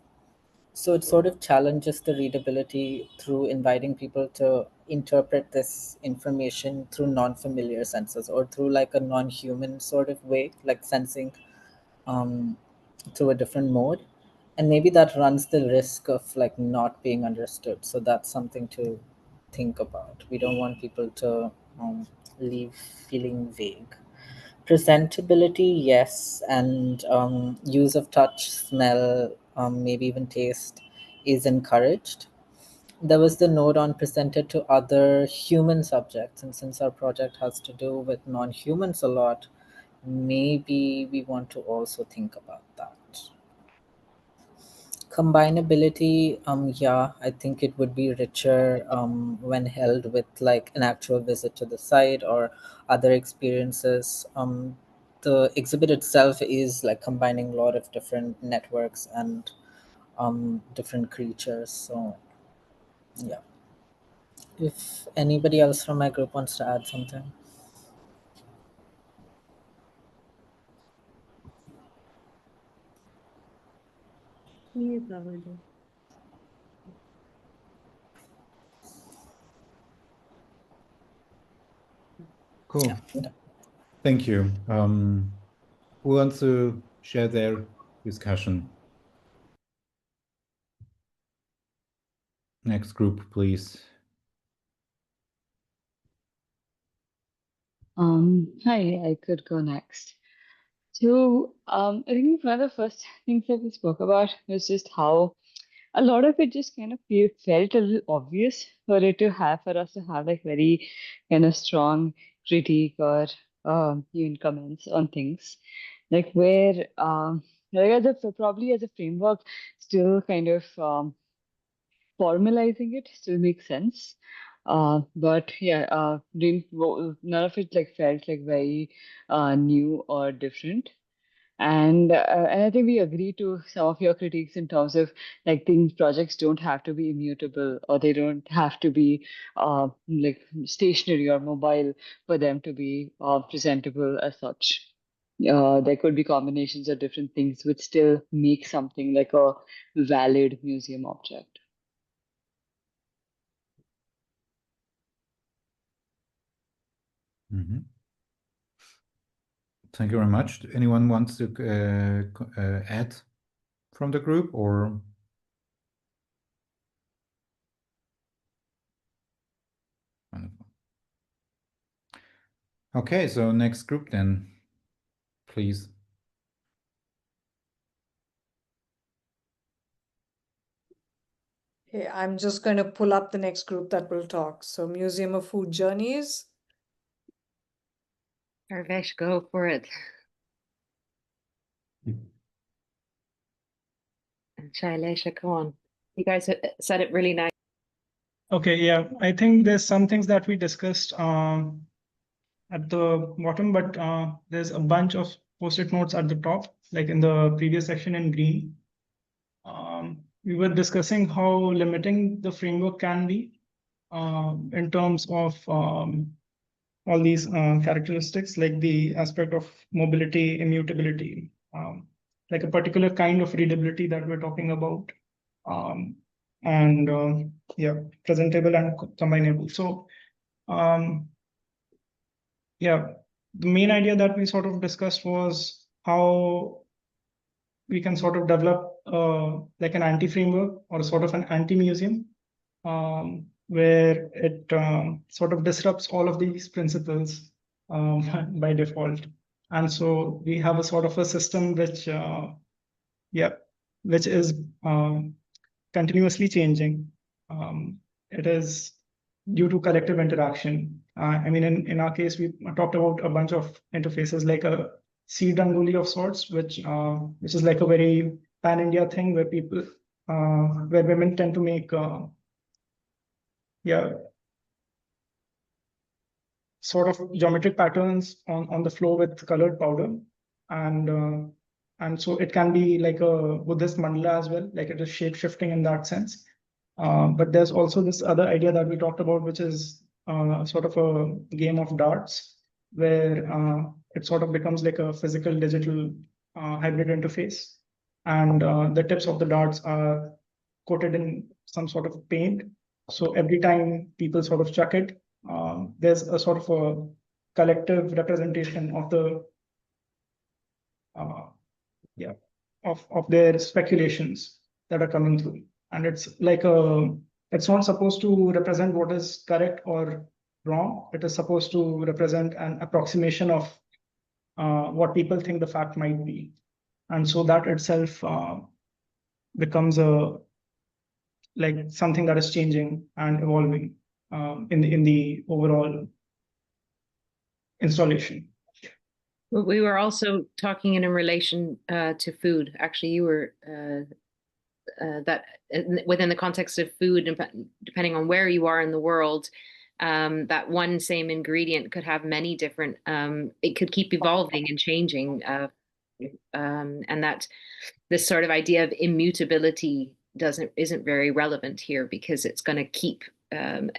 So it sort of challenges the readability through inviting people to interpret this information through non-familiar senses or through like a non-human sort of way, like sensing um, through a different mode. And maybe that runs the risk of like not being understood. So that's something to think about. We don't want people to leave feeling vague. Presentability, yes, and use of touch, smell, maybe even taste is encouraged. There was the note on presented to other human subjects, and since our project has to do with non-humans a lot, maybe we want to also think about that. Combinability, yeah, I think it would be richer when held with like an actual visit to the site or other experiences. The exhibit itself is like combining a lot of different networks and different creatures. So yeah, if anybody else from my group wants to add something. Cool. Thank you. Who wants to share their discussion? Next group, please. Hi, I could go next. So, I think one of the first things that we spoke about was just how a lot of it just kind of felt a little obvious for it to have, for us to have like very kind of strong critique or even comments on things, like where like probably as a framework, still kind of formalizing it still makes sense. But yeah, none of it like felt like very new or different. And I think we agree to some of your critiques in terms of like things projects don't have to be immutable, or they don't have to be like stationary or mobile for them to be presentable as such. There could be combinations of different things which still make something like a valid museum object. Thank you very much. Anyone wants to add from the group or? Wonderful. Okay, so next group then, please. Okay, I'm just going to pull up the next group that will talk. So Museum of Food Journeys. Parvesh, go for it. And Shailesha, come on. You guys said it really nice. Okay, yeah, I think there's some things that we discussed at the bottom, but there's a bunch of post-it notes at the top, like in the previous section in green. We were discussing how limiting the framework can be in terms of all these characteristics, like the aspect of mobility, immutability, like a particular kind of readability that we're talking about. and yeah, presentable and combinable. So yeah, the main idea that we sort of discussed was how we can sort of develop like an anti-framework or sort of an anti-museum, where it sort of disrupts all of these principles by default. And so we have a sort of a system which, yeah, which is continuously changing. It is due to collective interaction. I mean, in our case, we talked about a bunch of interfaces like a seed rangoli of sorts, which is like a very pan-India thing where people, where women tend to make, yeah, sort of geometric patterns on the floor with colored powder, and so it can be like a Buddhist mandala as well, like it is shape shifting in that sense. But there's also this other idea that we talked about, which is sort of a game of darts, where it sort of becomes like a physical digital hybrid interface, and the tips of the darts are coated in some sort of paint. So every time people sort of chuck it, there's a sort of a collective representation of the yeah, of their speculations that are coming through. And it's like it's not supposed to represent what is correct or wrong. It is supposed to represent an approximation of what people think the fact might be. And so that itself becomes a like something that is changing and evolving in the overall installation. We were also talking in relation to food. Actually, you were that within the context of food, and depending on where you are in the world, that one same ingredient could have many different. It could keep evolving and changing, and that this sort of idea of immutability isn't very relevant here, because it's going to keep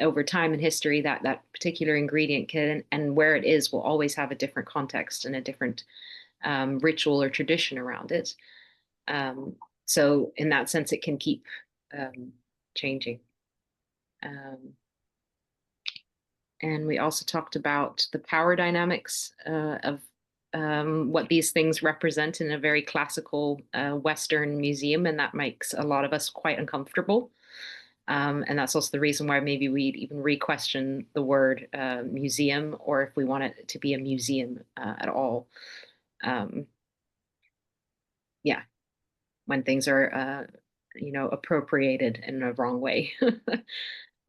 over time in history that particular ingredient can, and where it is will always have a different context and a different ritual or tradition around it. So in that sense, it can keep changing. And we also talked about the power dynamics of what these things represent in a very classical Western museum, and that makes a lot of us quite uncomfortable. And that's also the reason why maybe we'd even re-question the word museum, or if we want it to be a museum at all. Yeah, when things are, appropriated in a wrong way,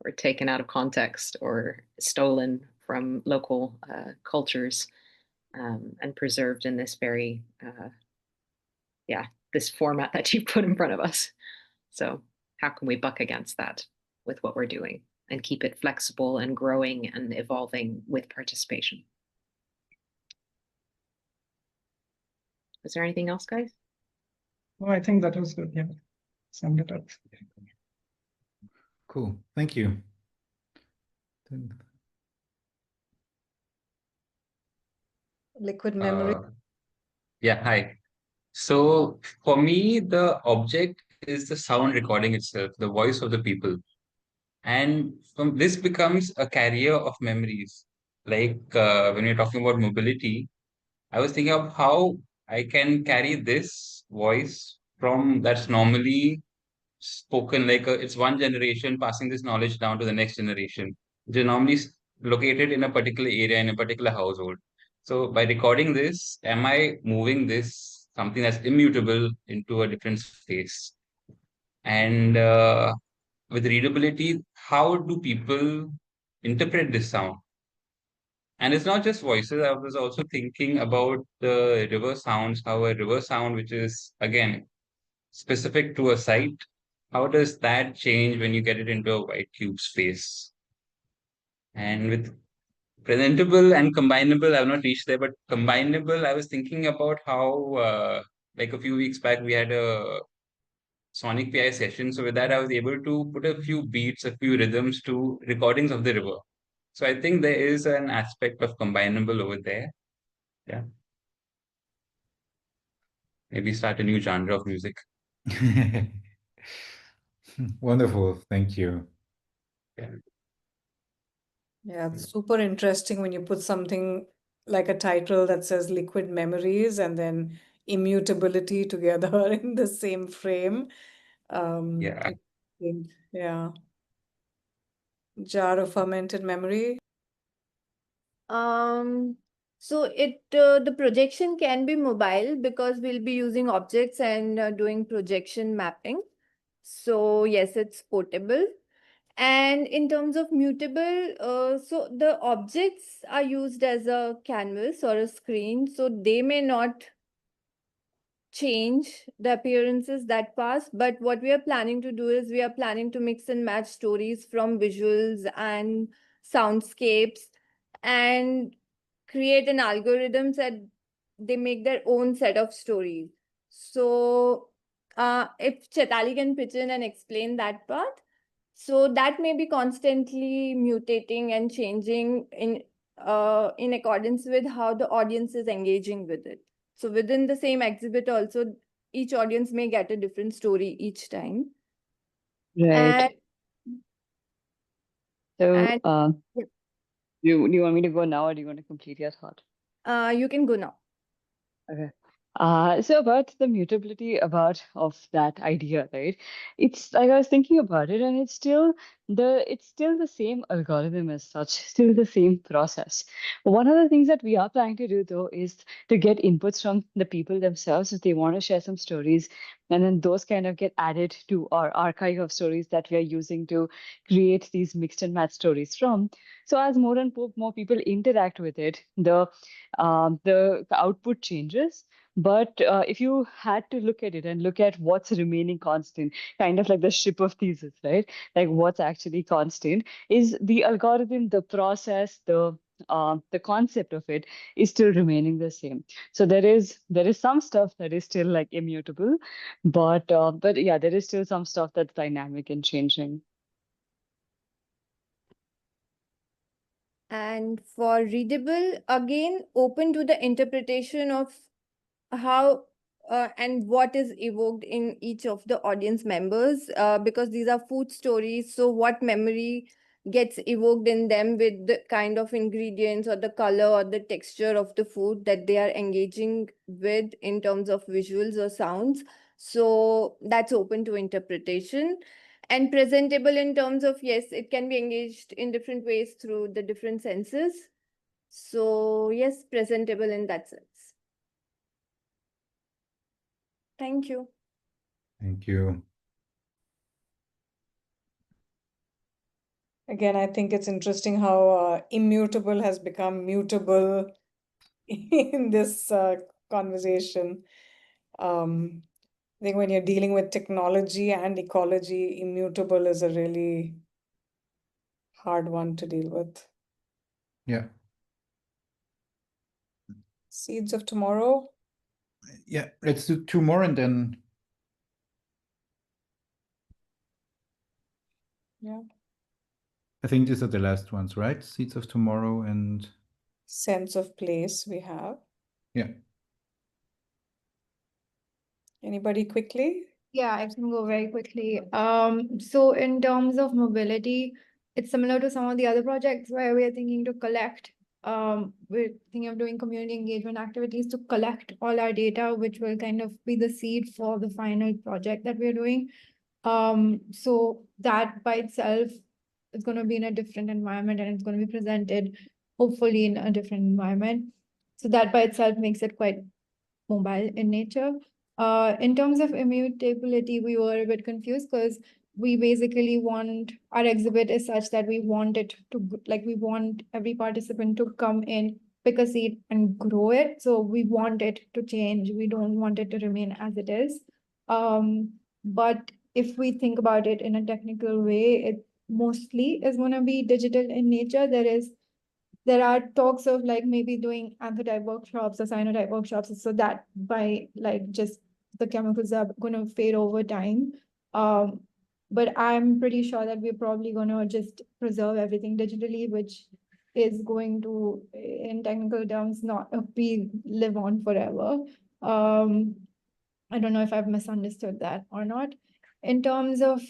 or taken out of context, or stolen from local cultures, and preserved in this very, this format that you put in front of us. So how can we buck against that with what we're doing and keep it flexible and growing and evolving with participation? Is there anything else, guys? Well, I think that was good. Yeah, summed it up. Cool. Thank you. Liquid memory. Yeah, hi. So for me, the object is the sound recording itself, the voice of the people. And from this becomes a carrier of memories. Like when you're talking about mobility, I was thinking of how I can carry this voice from that's normally spoken, like it's one generation passing this knowledge down to the next generation, which is normally located in a particular area in a particular household. So by recording this, am I moving this something that's immutable into a different space? And with readability, how do people interpret this sound? And it's not just voices. I was also thinking about the river sounds, how a river sound, which is again specific to a site, how does that change when you get it into a white cube space? And with presentable and combinable, I've not reached there, but combinable, I was thinking about how, like a few weeks back, we had a Sonic PI session. So with that, I was able to put a few beats, a few rhythms to recordings of the river. So I think there is an aspect of combinable over there. Yeah. Maybe start a new genre of music. Wonderful. Thank you. Yeah, it's super interesting when you put something like a title that says liquid memories and then immutability together in the same frame. Yeah. Yeah. Jar of fermented memory. So the projection can be mobile because we'll be using objects and doing projection mapping. So yes, it's portable. And in terms of mutable, so the objects are used as a canvas or a screen, so they may not change the appearances that pass. But what we are planning to do is we are planning to mix and match stories from visuals and soundscapes and create an algorithm that they make their own set of stories. So if Chetali can pitch in and explain that part. So that may be constantly mutating and changing in accordance with how the audience is engaging with it. So within the same exhibit also, each audience may get a different story each time. Right. So, And do you want me to go now or do you want to complete your thought? You can go now. Okay. So about the mutability of that idea, right? It's like I was thinking about it, and it's still the same algorithm as such, still the same process. One of the things that we are planning to do though is to get inputs from the people themselves if they want to share some stories, and then those kind of get added to our archive of stories that we are using to create these mixed and matched stories from. So as more and more people interact with it, the output changes. But if you had to look at it and look at what's remaining constant, kind of like the ship of Theseus, right? Like what's actually constant is the algorithm, the process, the concept of it is still remaining the same. So there is some stuff that is still like immutable, but yeah, there is still some stuff that's dynamic and changing. And for readable, again, open to the interpretation of how and what is evoked in each of the audience members, because these are food stories. So what memory gets evoked in them with the kind of ingredients or the color or the texture of the food that they are engaging with in terms of visuals or sounds. So that's open to interpretation. And presentable in terms of, yes, it can be engaged in different ways through the different senses. So yes, presentable in that sense. Thank you. Thank you. Again, I think it's interesting how immutable has become mutable in this conversation. I think when you're dealing with technology and ecology, immutable is a really hard one to deal with. Yeah. Seeds of tomorrow. Yeah, let's do two more and then. Yeah. I think these are the last ones, right? Seeds of tomorrow and Sense of place we have. yeah. Anybody quickly? Yeah, I can go very quickly. So in terms of mobility, it's similar to some of the other projects where we are thinking to collect. We're thinking of doing community engagement activities to collect all our data, which will kind of be the seed for the final project that we're doing. So that by itself is going to be in a different environment and it's going to be presented hopefully in a different environment. So that by itself makes it quite mobile in nature. In terms of immutability, we were a bit confused because we basically want our exhibit is such that we want it to, like, we want every participant to come in, pick a seat and grow it. So we want it to change. We don't want it to remain as it is. But if we think about it in a technical way, it mostly is going to be digital in nature. There are talks of like maybe doing amphitype workshops or cyanotype workshops so that by like just the chemicals are going to fade over time. But I'm pretty sure that we're probably going to just preserve everything digitally, which is going to, in technical terms, not be live on forever. I don't know if I've misunderstood that or not. In terms of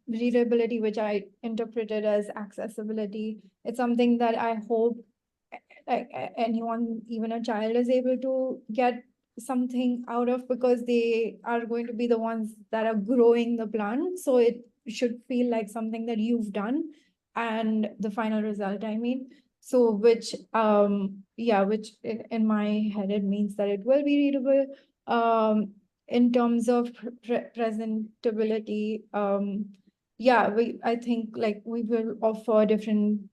readability, which I interpreted as accessibility, it's something that I hope anyone, even a child, is able to get something out of, because they are going to be the ones that are growing the plant. So it should feel like something that you've done, and the final result, I mean. So which which in my head it means that it will be readable. In terms of presentability, I think like we will offer different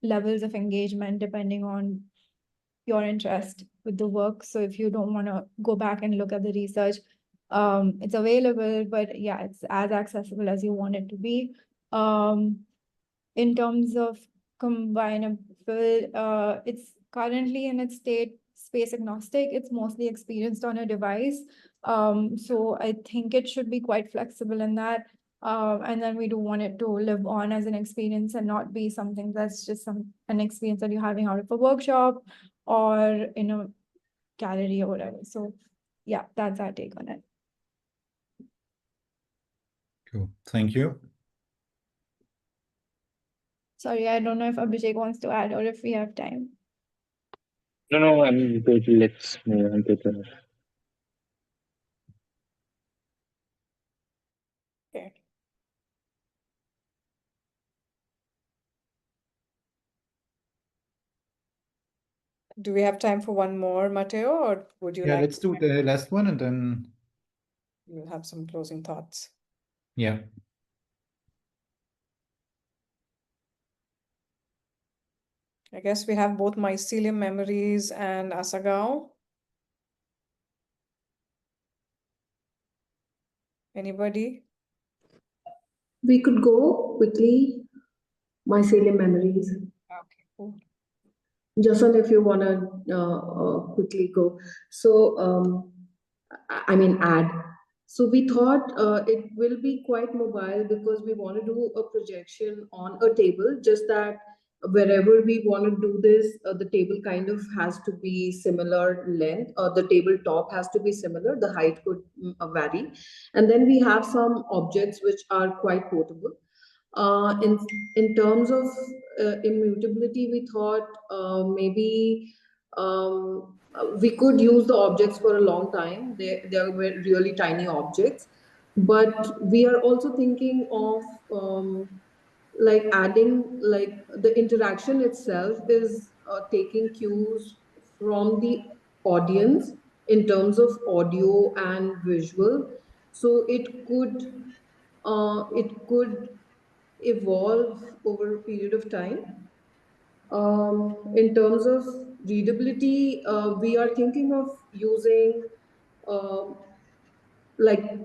levels of engagement depending on your interest with the work. So if you don't want to go back and look at the research, it's available, but yeah, it's as accessible as you want it to be. In terms of combinable, it's currently in its state space agnostic. It's mostly experienced on a device. So I think it should be quite flexible in that. And then we do want it to live on as an experience and not be something that's just an experience that you're having out of a workshop or in a gallery or whatever. So yeah, that's our take on it. Cool. Thank you. Sorry, I don't know if Abhishek wants to add or if we have time. No, I'm good. Let's move on to the. Okay. Do we have time for one more, Mateo, or would you Yeah, like let's do the last one and then you'll have some closing thoughts? yeah. I guess we have both mycelium memories and Asagao. Anybody? We could go quickly. Mycelium memories. Okay, cool. Jason, if you want to quickly go. So, I mean, add. So we thought it will be quite mobile because we want to do a projection on a table, just that wherever we want to do this, the table kind of has to be similar length, or the tabletop has to be similar, the height could vary. And then we have some objects which are quite portable. In terms of immutability, we thought maybe we could use the objects for a long time. They are really tiny objects, but we are also thinking of like adding, like the interaction itself is taking cues from the audience in terms of audio and visual. So it could evolve over a period of time. In terms of readability, we are thinking of using um like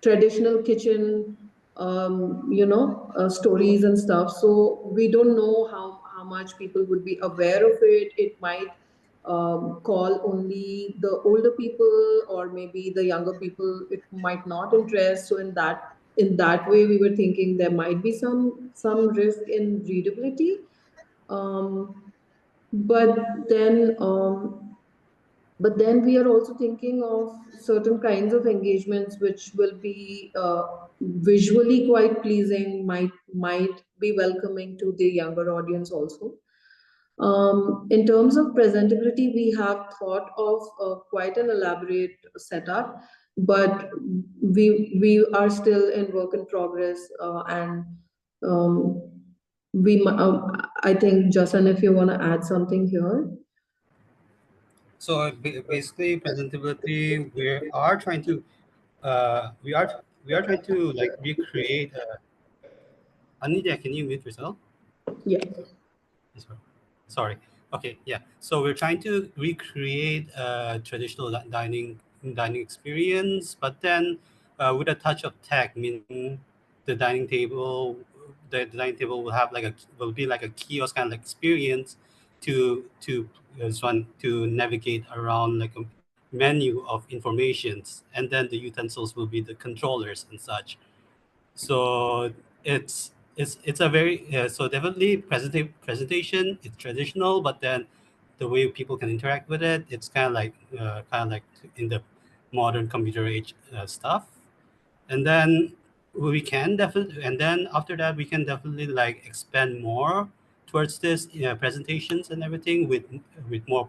traditional kitchen, stories and stuff. So we don't know how much people would be aware of it. It might call only the older people, or maybe the younger people. It might not interest. So in that way, we were thinking there might be some risk in readability. But then we are also thinking of certain kinds of engagements which will be visually quite pleasing, might be welcoming to the younger audience also. In terms of presentability, we have thought of quite an elaborate setup, but we are still in work in progress, and um, I think, Jason, if you want to add something here. So basically, presentability, we are trying to like recreate. Anita, can you mute yourself? Yeah. Sorry. Okay. Yeah. So we're trying to recreate a traditional dining experience, but then with a touch of tech, meaning the dining table, the dining table will be like a kiosk kind of experience to navigate around like a menu of informations, and then the utensils will be the controllers and such. So it's a very so definitely presentation. It's traditional, but then the way people can interact with it, it's kind of like in the modern computer age stuff. And then we can definitely, and then after that, we can definitely like expand more towards this presentations and everything with more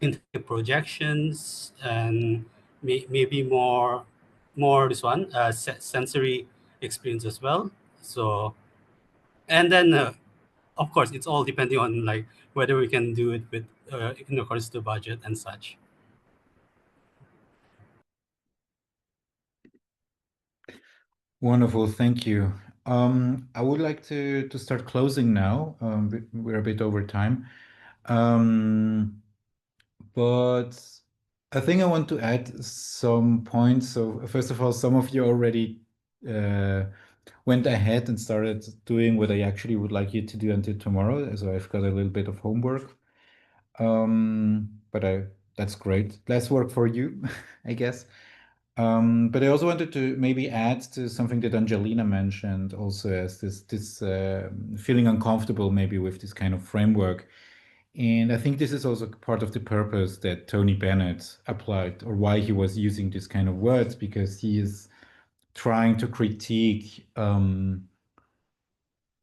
interactive projections and maybe more this one sensory experience as well. So, and then of course it's all depending on like whether we can do it with in accordance to budget and such. Wonderful, thank you. I would like to start closing now. We're a bit over time. But I think I want to add some points. So first of all, some of you already went ahead and started doing what I actually would like you to do until tomorrow. So I've got a little bit of homework. But that's great. Less work for you, I guess. But I also wanted to maybe add to something that Angelina mentioned also as this feeling uncomfortable maybe with this kind of framework. And I think this is also part of the purpose that Tony Bennett applied, or why he was using this kind of words, because he is trying to critique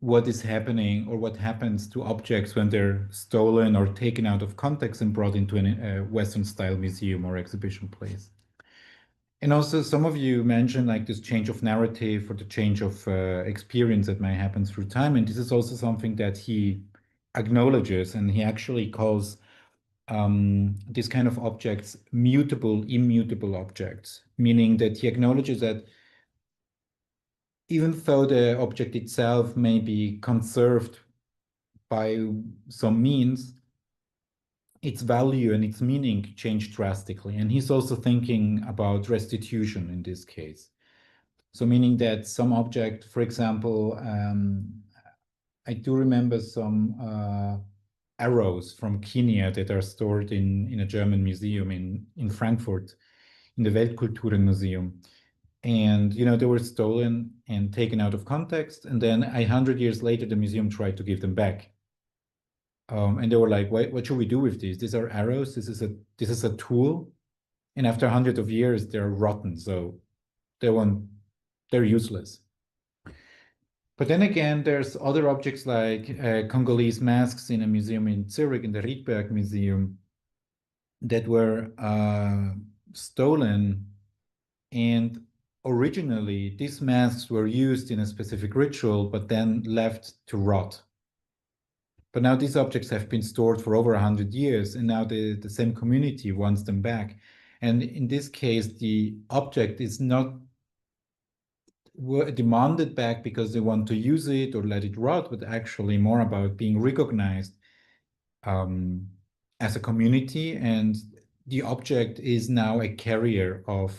what is happening or what happens to objects when they're stolen or taken out of context and brought into a Western-style museum or exhibition place. And also, some of you mentioned like this change of narrative or the change of experience that may happen through time. And this is also something that he acknowledges, and he actually calls these kind of objects mutable, immutable objects, meaning that he acknowledges that even though the object itself may be conserved by some means, its value and its meaning change drastically. And he's also thinking about restitution in this case. So meaning that some object, for example, I do remember some arrows from Kenya that are stored in a German museum in Frankfurt, in the Weltkulturenmuseum. And, you know, they were stolen and taken out of context. And then 100 years later, the museum tried to give them back. And they were like, what should we do with these? These are arrows. This is a tool. And after hundreds of years, they're rotten. So they're useless. But then again, there's other objects like Congolese masks in a museum in Zurich, in the Riedberg Museum, that were stolen. And originally, these masks were used in a specific ritual, but then left to rot. But now these objects have been stored for over 100 years, and now the same community wants them back. And in this case, the object is not demanded back because they want to use it or let it rot, but actually more about being recognized as a community. And the object is now a carrier of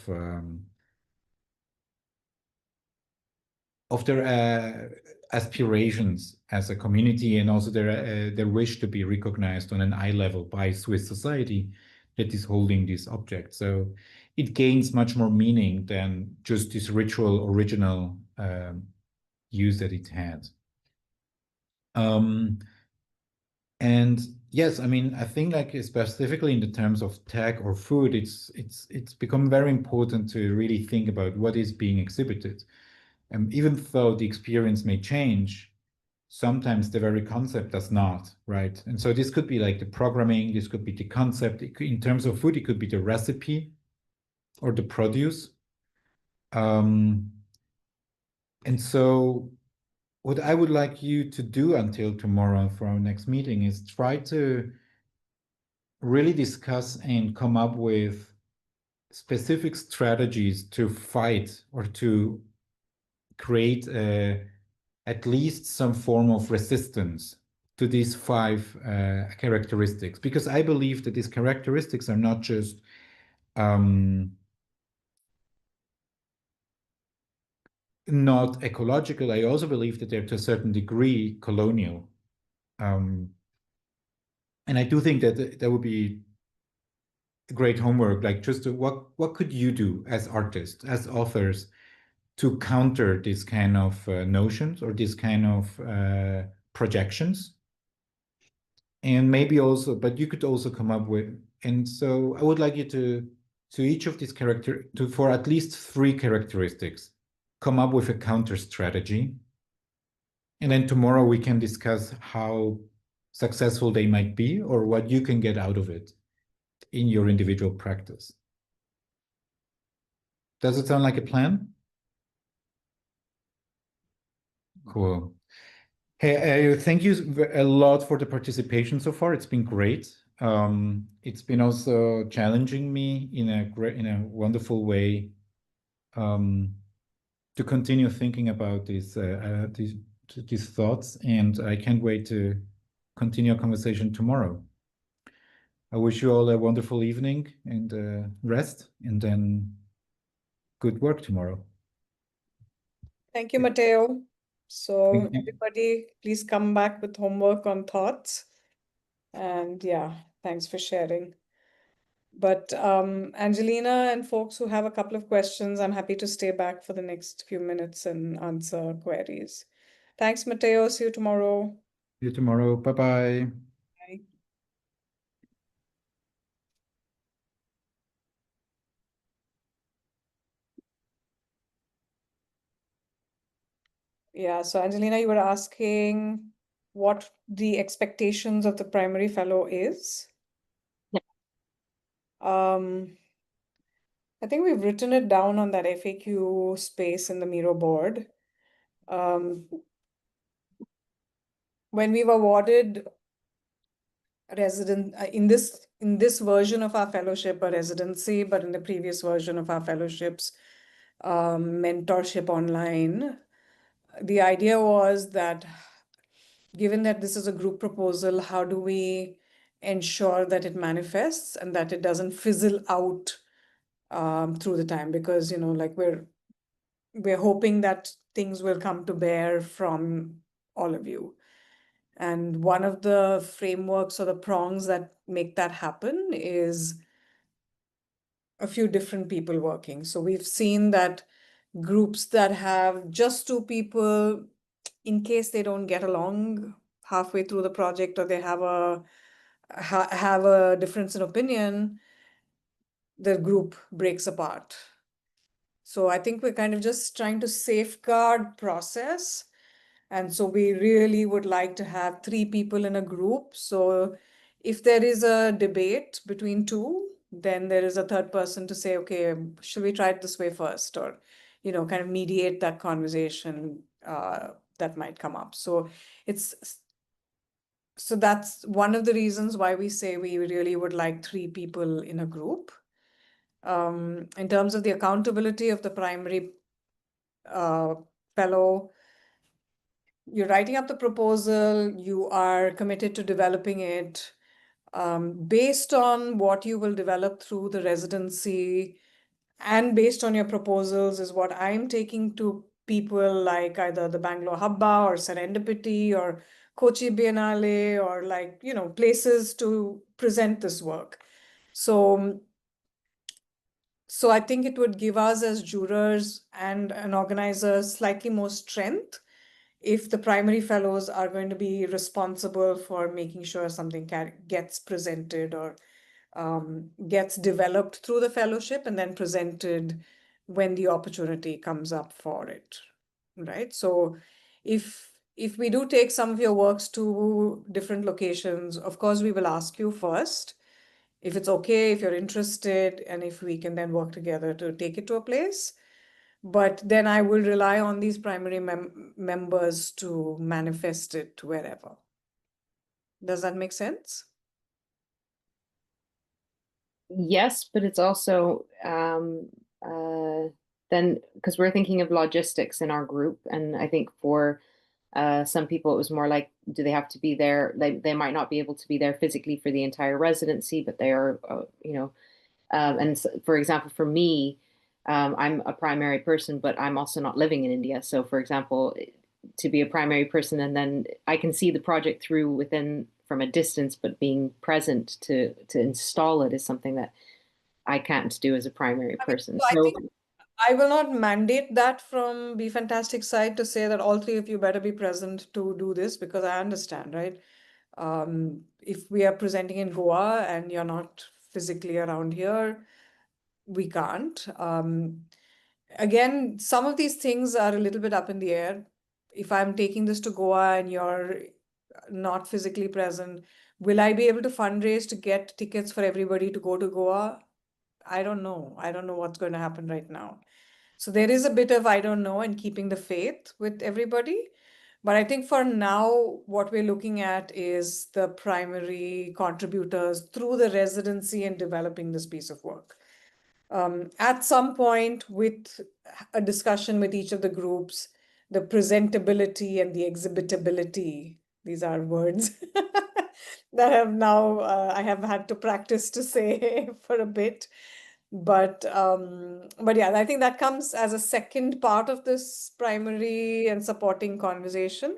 their aspirations as a community, and also their wish to be recognized on an eye level by Swiss society that is holding this object. So it gains much more meaning than just this ritual original use that it had. And yes, I mean, I think like specifically in the terms of tech or food, it's become very important to really think about what is being exhibited. Even though the experience may change, sometimes the very concept does not, right? And so this could be like the programming, this could be the concept. In terms of food, it could be the recipe or the produce. And so what I would like you to do until tomorrow for our next meeting is try to really discuss and come up with specific strategies to fight or to create at least some form of resistance to these 5 characteristics, because I believe that these characteristics are not just not ecological. I also believe that they're to a certain degree colonial. And I do think that that would be great homework, like just what could you do as artists, as authors, to counter this kind of notions or this kind of projections? And maybe also, but you could also come up with, and so I would like you to to each of these for at least 3 characteristics, come up with a counter strategy. And then tomorrow we can discuss how successful they might be or what you can get out of it in your individual practice. Does it sound like a plan? Cool. Hey, thank you a lot for the participation so far. It's been great. It's been also challenging me in a wonderful way to continue thinking about these thoughts, and I can't wait to continue our conversation tomorrow. I wish you all a wonderful evening and rest, and then good work tomorrow. Thank you, Mateo. So everybody, please come back with homework on thoughts. And yeah, thanks for sharing. But Angelina and folks who have a couple of questions, I'm happy to stay back for the next few minutes and answer queries. Thanks, Mateo. See you tomorrow. See you tomorrow. Bye-bye. Bye. Yeah, so Angelina, you were asking what the expectations of the primary fellow is. Yeah. I think we've written it down on that FAQ space in the Miro board. When we've awarded in this version of our fellowship a residency, but in the previous version of our fellowships, mentorship online, the idea was that given that this is a group proposal, how do we ensure that it manifests and that it doesn't fizzle out through the time? Because, you know, like we're hoping that things will come to bear from all of you. And one of the frameworks or the prongs that make that happen is a few different people working. So we've seen that groups that have just 2 people, in case they don't get along halfway through the project or they have a difference in opinion, the group breaks apart. So I think we're kind of just trying to safeguard process. And so we really would like to have 3 people in a group. So if there is a debate between 2, then there is a third person to say, okay, should we try it this way first? Or, you know, kind of mediate that conversation that might come up. So that's one of the reasons why we say we really would like 3 people in a group. In terms of the accountability of the primary fellow, you're writing up the proposal, you are committed to developing it. Based on what you will develop through the residency and based on your proposals is what I'm taking to people like either the Bangalore Hubba or Serendipity or Kochi Biennale or like, you know, places to present this work. So I think it would give us as jurors and an organizer slightly more strength if the primary fellows are going to be responsible for making sure something gets presented or gets developed through the fellowship and then presented when the opportunity comes up for it, right? So if we do take some of your works to different locations, of course, we will ask you first if it's okay, if you're interested, and if we can then work together to take it to a place. But then I will rely on these primary members to manifest it wherever. Does that make sense? Yes, but it's also then because we're thinking of logistics in our group, and I think for some people it was more like, do they have to be there? They might not be able to be there physically for the entire residency, but they are, you know, and so, for example, for me, I'm a primary person, but I'm also not living in India. So, for example, to be a primary person, and then I can see the project through from a distance, but being present to install it is something that I can't do as a primary person. So I think I will not mandate that from Be Fantastic side to say that all 3 of you better be present to do this, because I understand, right? If we are presenting in Goa and you're not physically around here, we can't. Again, some of these things are a little bit up in the air. If I'm taking this to Goa and you're not physically present, will I be able to fundraise to get tickets for everybody to go to Goa? I don't know. I don't know what's going to happen right now. So there is a bit of I don't know and keeping the faith with everybody. But I think for now, what we're looking at is the primary contributors through the residency and developing this piece of work. At some point, with a discussion with each of the groups, the presentability and the exhibitability, these are words that have now I have had to practice to say for a bit. But yeah, I think that comes as a second part of this primary and supporting conversation.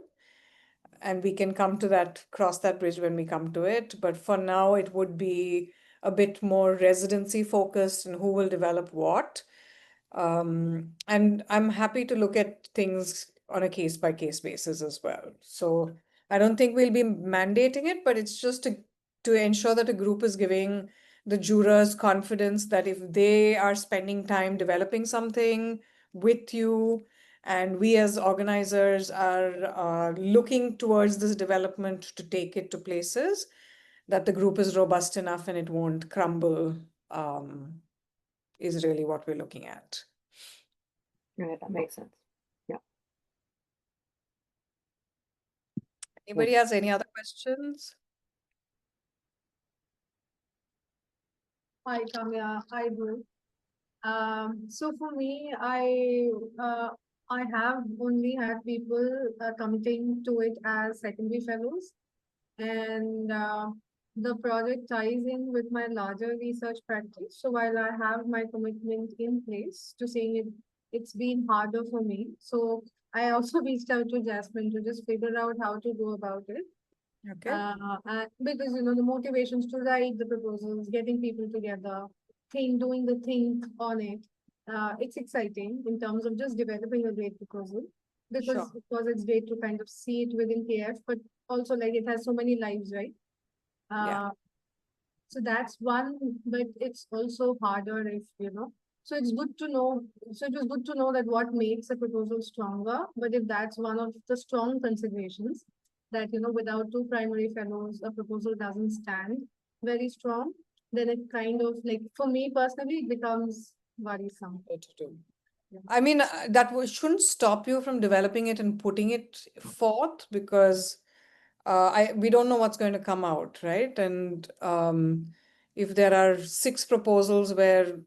And we can come to that, cross that bridge when we come to it. But for now, it would be a bit more residency focused and who will develop what. And I'm happy to look at things on a case by case basis as well. So I don't think we'll be mandating it, but it's just to ensure that a group is giving the jurors confidence that if they are spending time developing something with you, and we as organizers are looking towards this development to take it to places, that the group is robust enough and it won't crumble, is really what we're looking at. Right, that makes sense. Yeah. Anybody has any other questions? Hi, Kamya. Hi, Drew. So for me, I have only had people committing to it as secondary fellows, and the project ties in with my larger research practice. So while I have my commitment in place to saying it, it's been harder for me. So I also reached out to Jasmine to just figure out how to go about it. Okay. Because the motivations to write the proposals, getting people together, doing the thing on it. It's exciting in terms of just developing a great proposal because Sure. of course it's great to kind of see it within KF, but also like it has so many lives, right? Yeah. So that's one, but it's also harder if So it's good to know. So it was good to know that what makes a proposal stronger. But if that's one of the strong considerations, that without two primary fellows, a proposal doesn't stand very strong, then it kind of like for me personally, it becomes worrisome. I mean, that shouldn't stop you from developing it and putting it forth because we don't know what's going to come out, right? And if there are 6 proposals where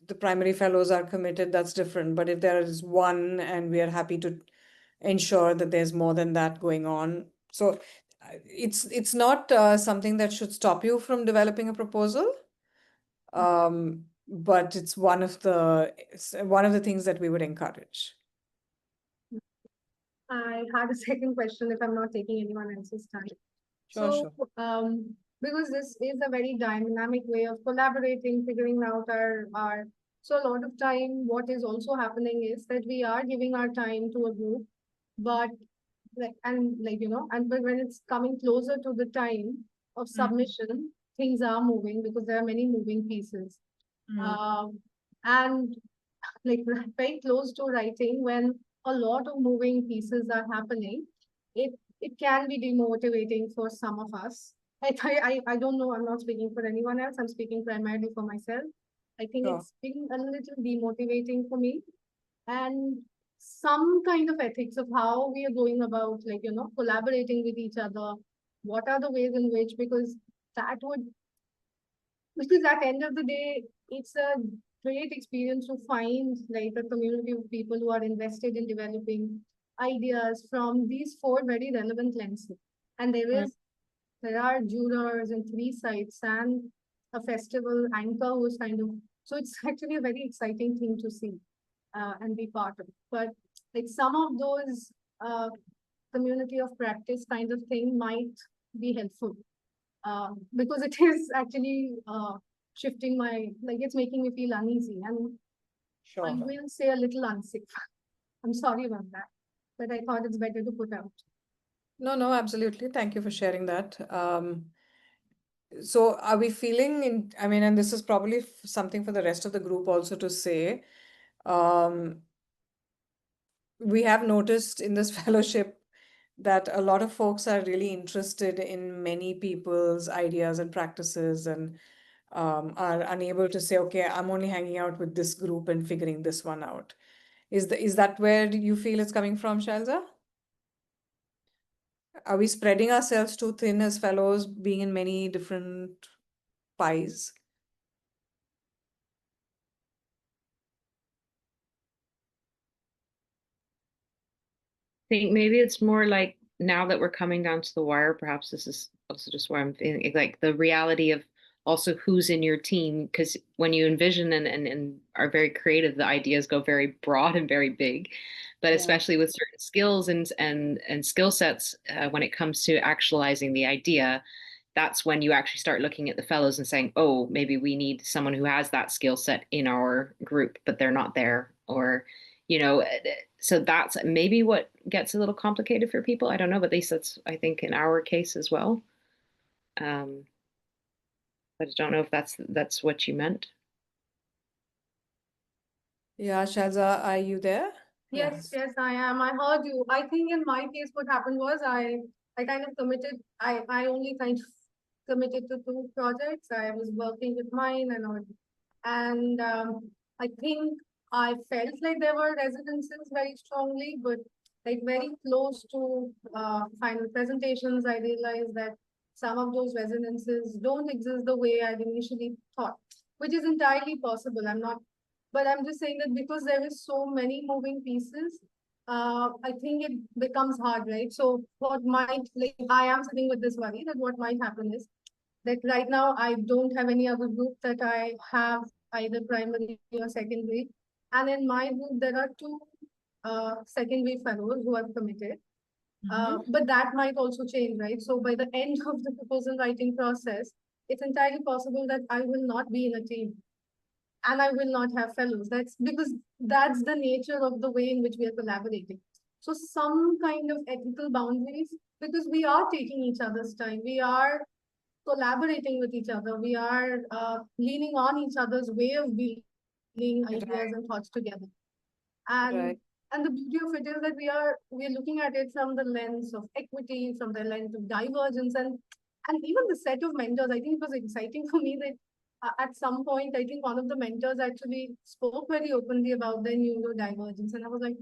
the primary fellows are committed, that's different. But if there is one and we are happy to ensure that there's more than that going on. So it's not something that should stop you from developing a proposal. But it's one of the things that we would encourage. I had a second question if I'm not taking anyone else's time. Sure. Because this is a very dynamic way of collaborating, figuring out our so a lot of time what is also happening is that we are giving our time to a group, but but when it's coming closer to the time of submission, things are moving because there are many moving pieces. And like very close to writing when a lot of moving pieces are happening, it can be demotivating for some of us. I don't know, I'm not speaking for anyone else, I'm speaking primarily for myself. I think it's been a little demotivating for me, and some kind of ethics of how we are going about collaborating with each other. What are the ways in which, because at the end of the day, it's a great experience to find like a community of people who are invested in developing ideas from these 4 very relevant lenses. And there are jurors in 3 sites and a festival anchor who's so it's actually a very exciting thing to see and be part of. But like some of those community of practice kind of thing might be helpful because it is actually shifting it's making me feel uneasy, and I will say a little unsafe. I'm sorry about that, but I thought it's better to put out. No, absolutely. Thank you for sharing that. So are we feeling I mean, and this is probably something for the rest of the group also to say, we have noticed in this fellowship that a lot of folks are really interested in many people's ideas and practices and are unable to say, okay, I'm only hanging out with this group and figuring this one out. Is that where you feel it's coming from, Shalza? Are we spreading ourselves too thin as fellows, being in many different pies? I think maybe it's more like now that we're coming down to the wire, perhaps this is also just where I'm feeling like the reality of also who's in your team. Because when you envision and are very creative, the ideas go very broad and very big. But especially with certain skills and skill sets, when it comes to actualizing the idea, that's when you actually start looking at the fellows and saying, oh, maybe we need someone who has that skill set in our group, but they're not there. Or, so that's maybe what gets a little complicated for people. I don't know, but at least that's, I think, in our case as well. But I don't know if that's what you meant. Yeah, Shalza, are you there? Yes, I am. I heard you. I think in my case, what happened was I kind of committed. I only kind of committed to 2 projects. I was working with mine and all, and I think I felt like there were resonances very strongly, but like very close to final presentations, I realized that some of those resonances don't exist the way I'd initially thought, which is entirely possible. But I'm just saying that because there is so many moving pieces, I think it becomes hard, right? So what might, like, I am sitting with this worry that what might happen is that right now I don't have any other group that I have either primary or secondary. And in my group, there are 2 secondary fellows who have committed. But that might also change, right? So by the end of the proposal writing process, it's entirely possible that I will not be in a team and I will not have fellows. That's because that's the nature of the way in which we are collaborating. So some kind of ethical boundaries, because we are taking each other's time, we are collaborating with each other, we are leaning on each other's way of building ideas and thoughts together. And the beauty of it is that we are looking at it from the lens of equity, from the lens of divergence, and even the set of mentors. I think it was exciting for me that at some point, I think one of the mentors actually spoke very openly about the neurodivergence. And I was like,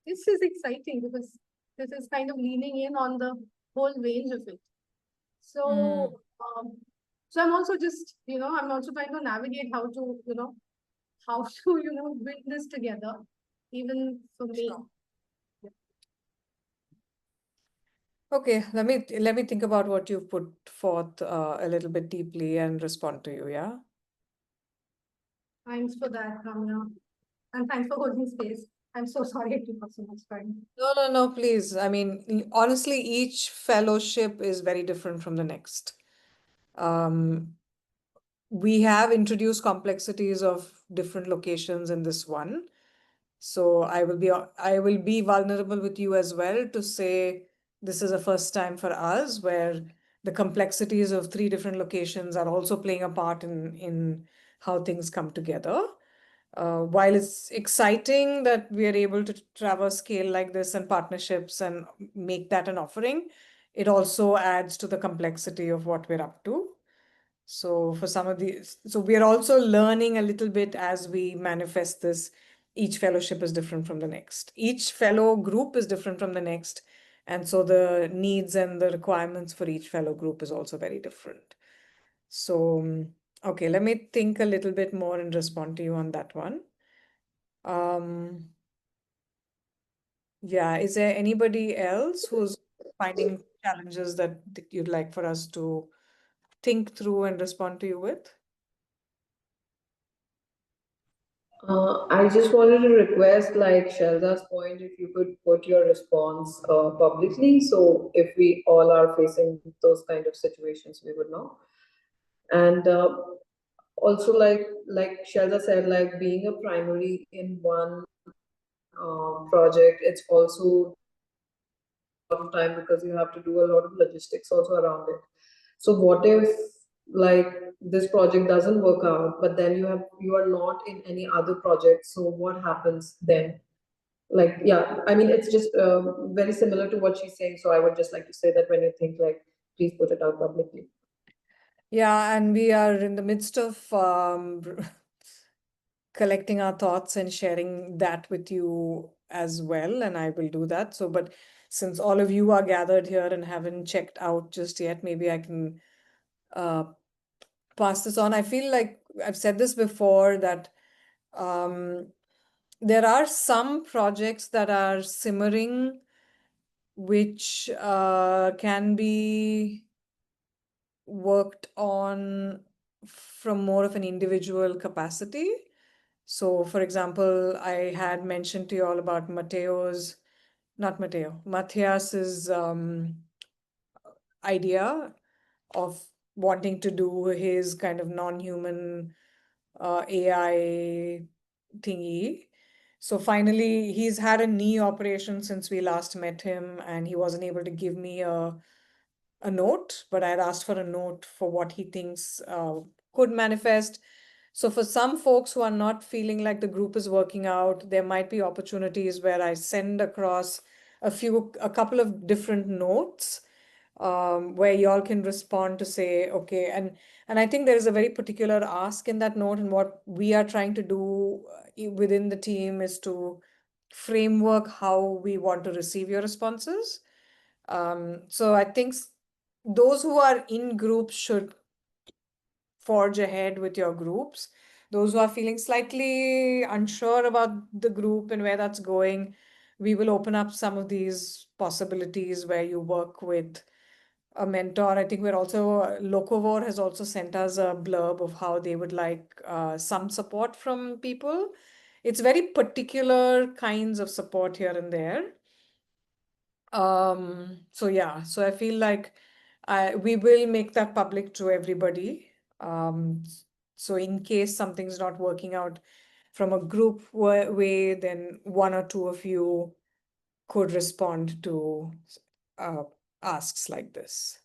this is exciting because this is kind of leaning in on the whole range of it. So, so I'm also just, I'm also trying to navigate how to, build this together, even for me. Okay, let me think about what you've put forth a little bit deeply and respond to you, yeah? Thanks for that, Ramya. And thanks for holding space. I'm so sorry it took so much time. No, please. I mean, honestly, each fellowship is very different from the next. We have introduced complexities of different locations in this one. So I will be vulnerable with you as well to say this is a first time for us where the complexities of 3 different locations are also playing a part in how things come together. While it's exciting that we are able to traverse scale like this and partnerships and make that an offering, it also adds to the complexity of what we're up to. So for some of these, so we are also learning a little bit as we manifest this. Each fellowship is different from the next. Each fellow group is different from the next. And so the needs and the requirements for each fellow group is also very different. So, okay, let me think a little bit more and respond to you on that one. Yeah, is there anybody else who's finding challenges that you'd like for us to think through and respond to you with? I just wanted to request, like Shelza's point, if you could put your response publicly. So if we all are facing those kind of situations, we would know. And also, like Shelza said, like being a primary in one project, it's also a lot of time because you have to do a lot of logistics also around it. So what if like this project doesn't work out, but then you are not in any other project, so what happens then? Like, yeah, I mean, it's just very similar to what she's saying, so I would just like to say that when you think, like, please put it out publicly. Yeah, and we are in the midst of collecting our thoughts and sharing that with you as well, and I will do that. So, but since all of you are gathered here and haven't checked out just yet, maybe I can pass this on. I feel like I've said this before, that there are some projects that are simmering, which can be worked on from more of an individual capacity. So, for example, I had mentioned to you all about Matthias's idea of wanting to do his kind of non-human AI thingy. So finally, he's had a knee operation since we last met him, and he wasn't able to give me a note, but I had asked for a note for what he thinks could manifest. So for some folks who are not feeling like the group is working out, there might be opportunities where I send across a couple of different notes where y'all can respond to say, okay, and I think there is a very particular ask in that note, and what we are trying to do within the team is to framework how we want to receive your responses. So I think those who are in groups should forge ahead with your groups. Those who are feeling slightly unsure about the group and where that's going, we will open up some of these possibilities where you work with a mentor. I think Locavore has also sent us a blurb of how they would like some support from people. It's very particular kinds of support here and there. So yeah, so I feel like we will make that public to everybody. So in case something's not working out from a group way, then one or two of you could respond to asks like this.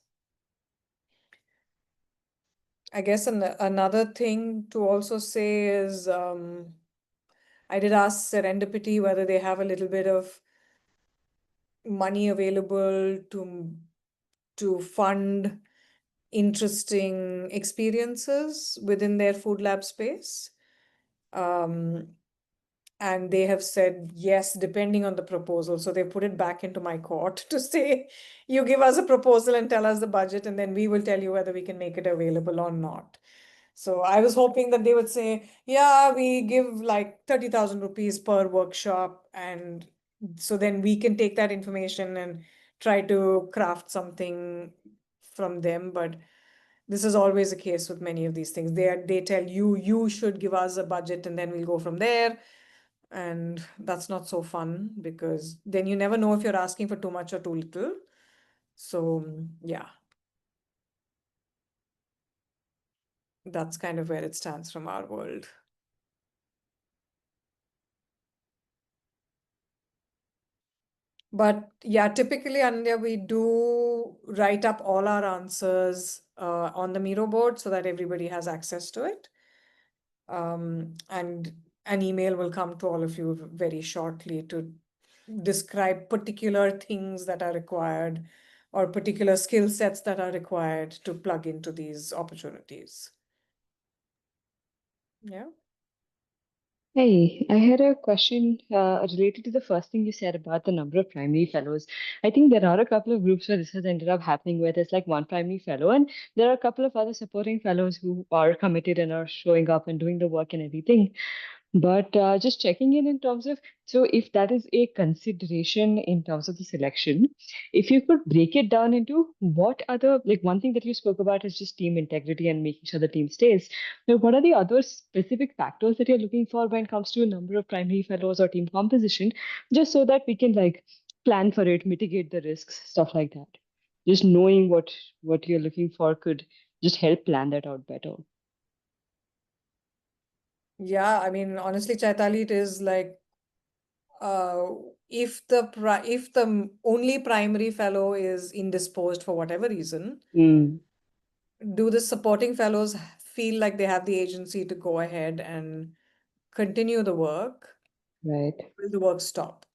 I guess another thing to also say is I did ask Serendipity whether they have a little bit of money available to fund interesting experiences within their food lab space. And they have said yes, depending on the proposal. So they put it back into my court to say, you give us a proposal and tell us the budget, and then we will tell you whether we can make it available or not. So I was hoping that they would say, yeah, we give like 30,000 rupees per workshop. And so then we can take that information and try to craft something from them. But this is always the case with many of these things. They tell you, you should give us a budget and then we'll go from there. And that's not so fun, because then you never know if you're asking for too much or too little. So yeah, that's kind of where it stands from our world. But yeah, typically, Anandya, we do write up all our answers on the Miro board so that everybody has access to it. And an email will come to all of you very shortly to describe particular things that are required or particular skill sets that are required to plug into these opportunities. Yeah. Hey, I had a question related to the first thing you said about the number of primary fellows. I think there are a couple of groups where this has ended up happening, where there's like one primary fellow, and there are a couple of other supporting fellows who are committed and are showing up and doing the work and everything. But just checking in terms of, so if that is a consideration in terms of the selection, if you could break it down into what other, like one thing that you spoke about is just team integrity and making sure the team stays. Now, what are the other specific factors that you're looking for when it comes to a number of primary fellows or team composition, just so that we can like plan for it, mitigate the risks, stuff like that. Just knowing what you're looking for could just help plan that out better. Yeah, I mean, honestly, Chaitali, it is like if the only primary fellow is indisposed for whatever reason, do the supporting fellows feel like they have the agency to go ahead and continue the work? Right. Will the work stop?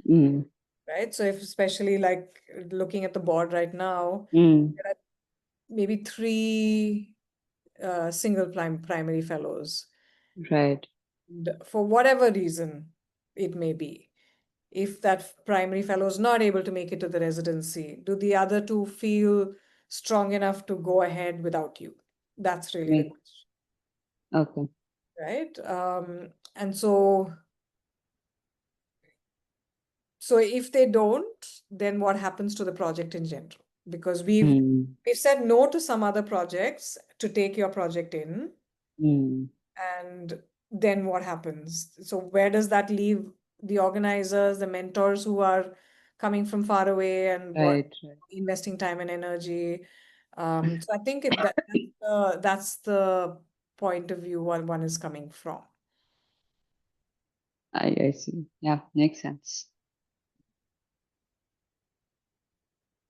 Mm. Right. So if especially like looking at the board right now, Mm. there are maybe 3 single primary fellows. Right. For whatever reason it may be. If that primary fellow is not able to make it to the residency, do the other 2 feel strong enough to go ahead without you? That's really the Right. question, Okay. right? And so if they don't, then what happens to the project in general? Because we've said no to some other projects to take your project in, and then what happens? So where does that leave the organizers, the mentors who are coming from far away and Right. investing time and energy? So I think that's the point of view one is coming from. I see. Yeah, makes sense.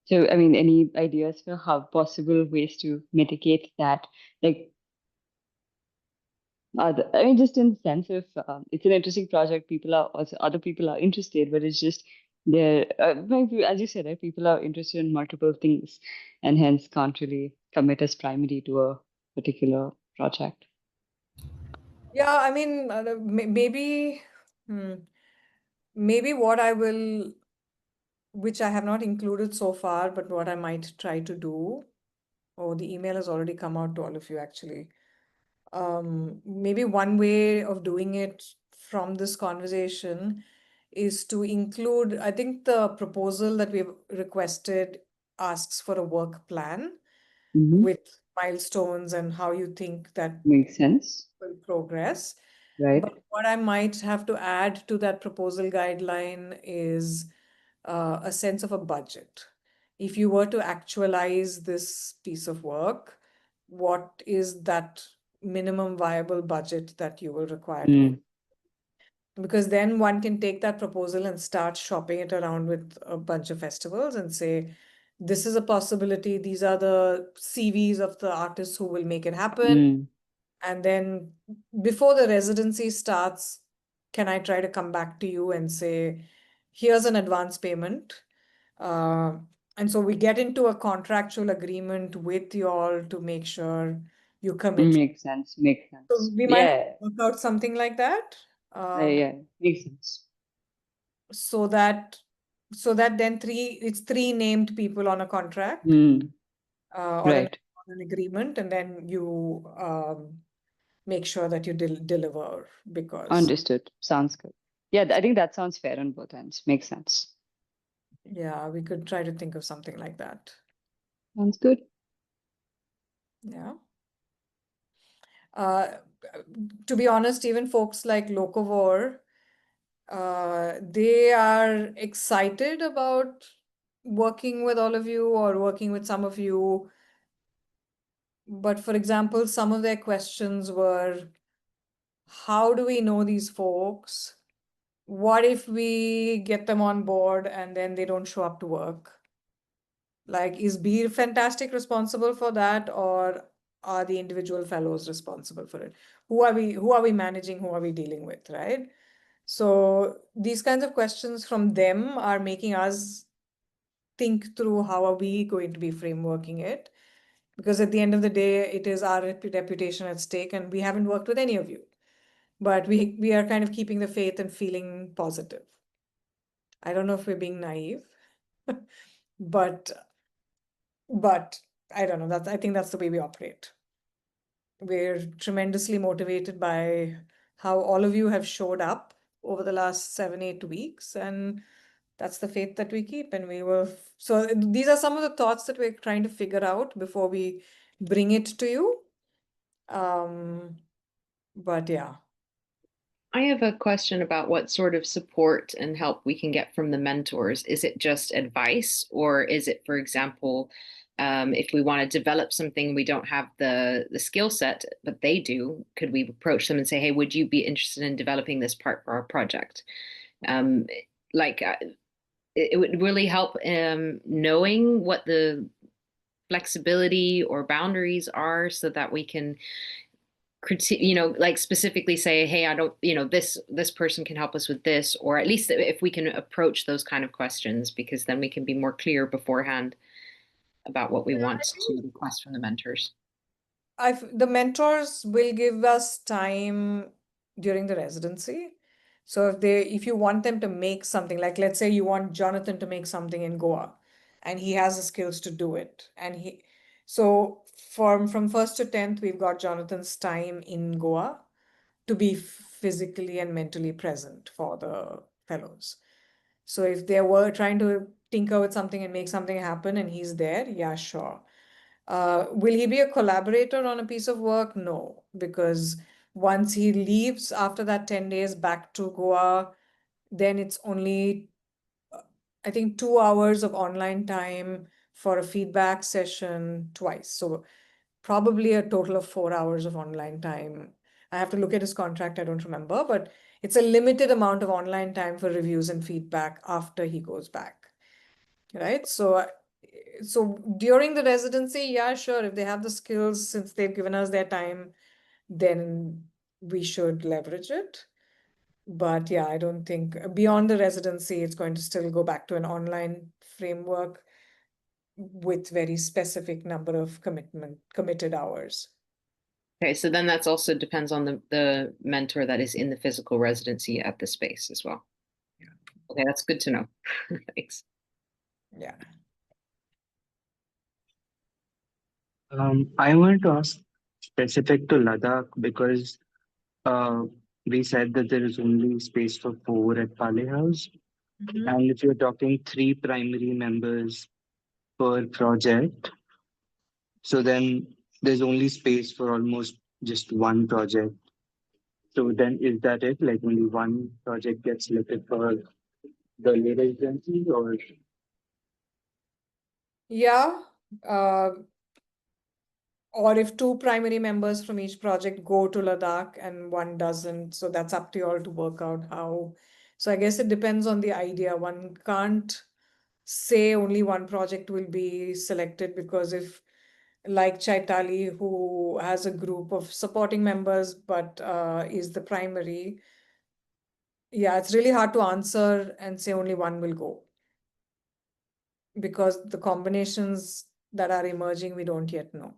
So, I mean, any ideas for how possible ways to mitigate that? Like, I mean, just in the sense of it's an interesting project. Other people are interested, but it's just maybe, as you said, right, people are interested in multiple things, and hence can't really commit as primary to a particular project. Yeah, I mean, maybe what I will, which I have not included so far, but what I might try to do. Oh, the email has already come out to all of you, actually. Maybe one way of doing it from this conversation is to include, I think the proposal that we've requested asks for a work plan with milestones and how you think that makes sense. Will progress. Right. But what I might have to add to that proposal guideline is a sense of a budget. If you were to actualize this piece of work, what is that minimum viable budget that you will require to make? Because then one can take that proposal and start shopping it around with a bunch of festivals and say, this is a possibility. These are the CVs of the artists who will make it happen. And then before the residency starts, can I try to come back to you and say, here's an advance payment. And so we get into a contractual agreement with you all to make sure you commit. Makes sense. Makes sense. So we might have to work out something like that. Yeah, makes sense. So that then it's 3 named people on a contract. Or Right. an agreement, and then you make sure that you deliver because. Understood. Sounds good. Yeah, I think that sounds fair on both ends. Makes sense. Yeah, we could try to think of something like that. Sounds good. Yeah. To be honest, even folks like Locavore, they are excited about working with all of you or working with some of you. But for example, some of their questions were, how do we know these folks? What if we get them on board and then they don't show up to work? Like, is Beer Fantastic responsible for that, or are the individual fellows responsible for it? Who are we managing? Who are we dealing with, right? So these kinds of questions from them are making us think through how are we going to be frameworking it. Because at the end of the day, it is our reputation at stake, and we haven't worked with any of you. But we are kind of keeping the faith and feeling positive. I don't know if we're being naive, but I don't know. I think that's the way we operate. We're tremendously motivated by how all of you have showed up over the last 7-8 weeks, and that's the faith that we keep. And we will. So these are some of the thoughts that we're trying to figure out before we bring it to you. But yeah. I have a question about what sort of support and help we can get from the mentors. Is it just advice, or is it, for example, if we want to develop something, we don't have the skill set, but they do, could we approach them and say, hey, would you be interested in developing this part for our project? It would really help knowing what the flexibility or boundaries are, so that we can critique, like specifically say, hey, I don't, this person can help us with this, or at least if we can approach those kind of questions, because then we can be more clear beforehand about what we want to request from the mentors. The mentors will give us time during the residency. So if you want them to make something, like let's say you want Jonathan to make something in Goa, and he has the skills to do it, so from 1st to 10th, we've got Jonathan's time in Goa to be physically and mentally present for the fellows. So if they were trying to tinker with something and make something happen and he's there, yeah, sure. Will he be a collaborator on a piece of work? No, because once he leaves after that 10 days back to Goa, then it's only, I think, 2 hours of online time for a feedback session twice. So probably a total of 4 hours of online time. I have to look at his contract, I don't remember, but it's a limited amount of online time for reviews and feedback after he goes back, right? So during the residency, yeah, sure, if they have the skills, since they've given us their time, then we should leverage it. But yeah, I don't think beyond the residency, it's going to still go back to an online framework with very specific number of committed hours. Okay, so then that's also depends on the mentor that is in the physical residency at the space as well. Yeah. Okay, that's good to know. Thanks. Yeah. I want to ask specific to Ladakh because we said that there is only space for 4 at Pale House. Mhm. And if you're talking 3 primary members per project, so then there's only space for almost just 1 project. So then is that it? Like only 1 project gets selected for the later agency, or? Yeah. Or if 2 primary members from each project go to Ladakh and 1 doesn't, so that's up to you all to work out how. So I guess it depends on the idea. One can't say only 1 project will be selected, because if, like Chaitali, who has a group of supporting members but is the primary, yeah, it's really hard to answer and say only 1 will go, because the combinations that are emerging, we don't yet know.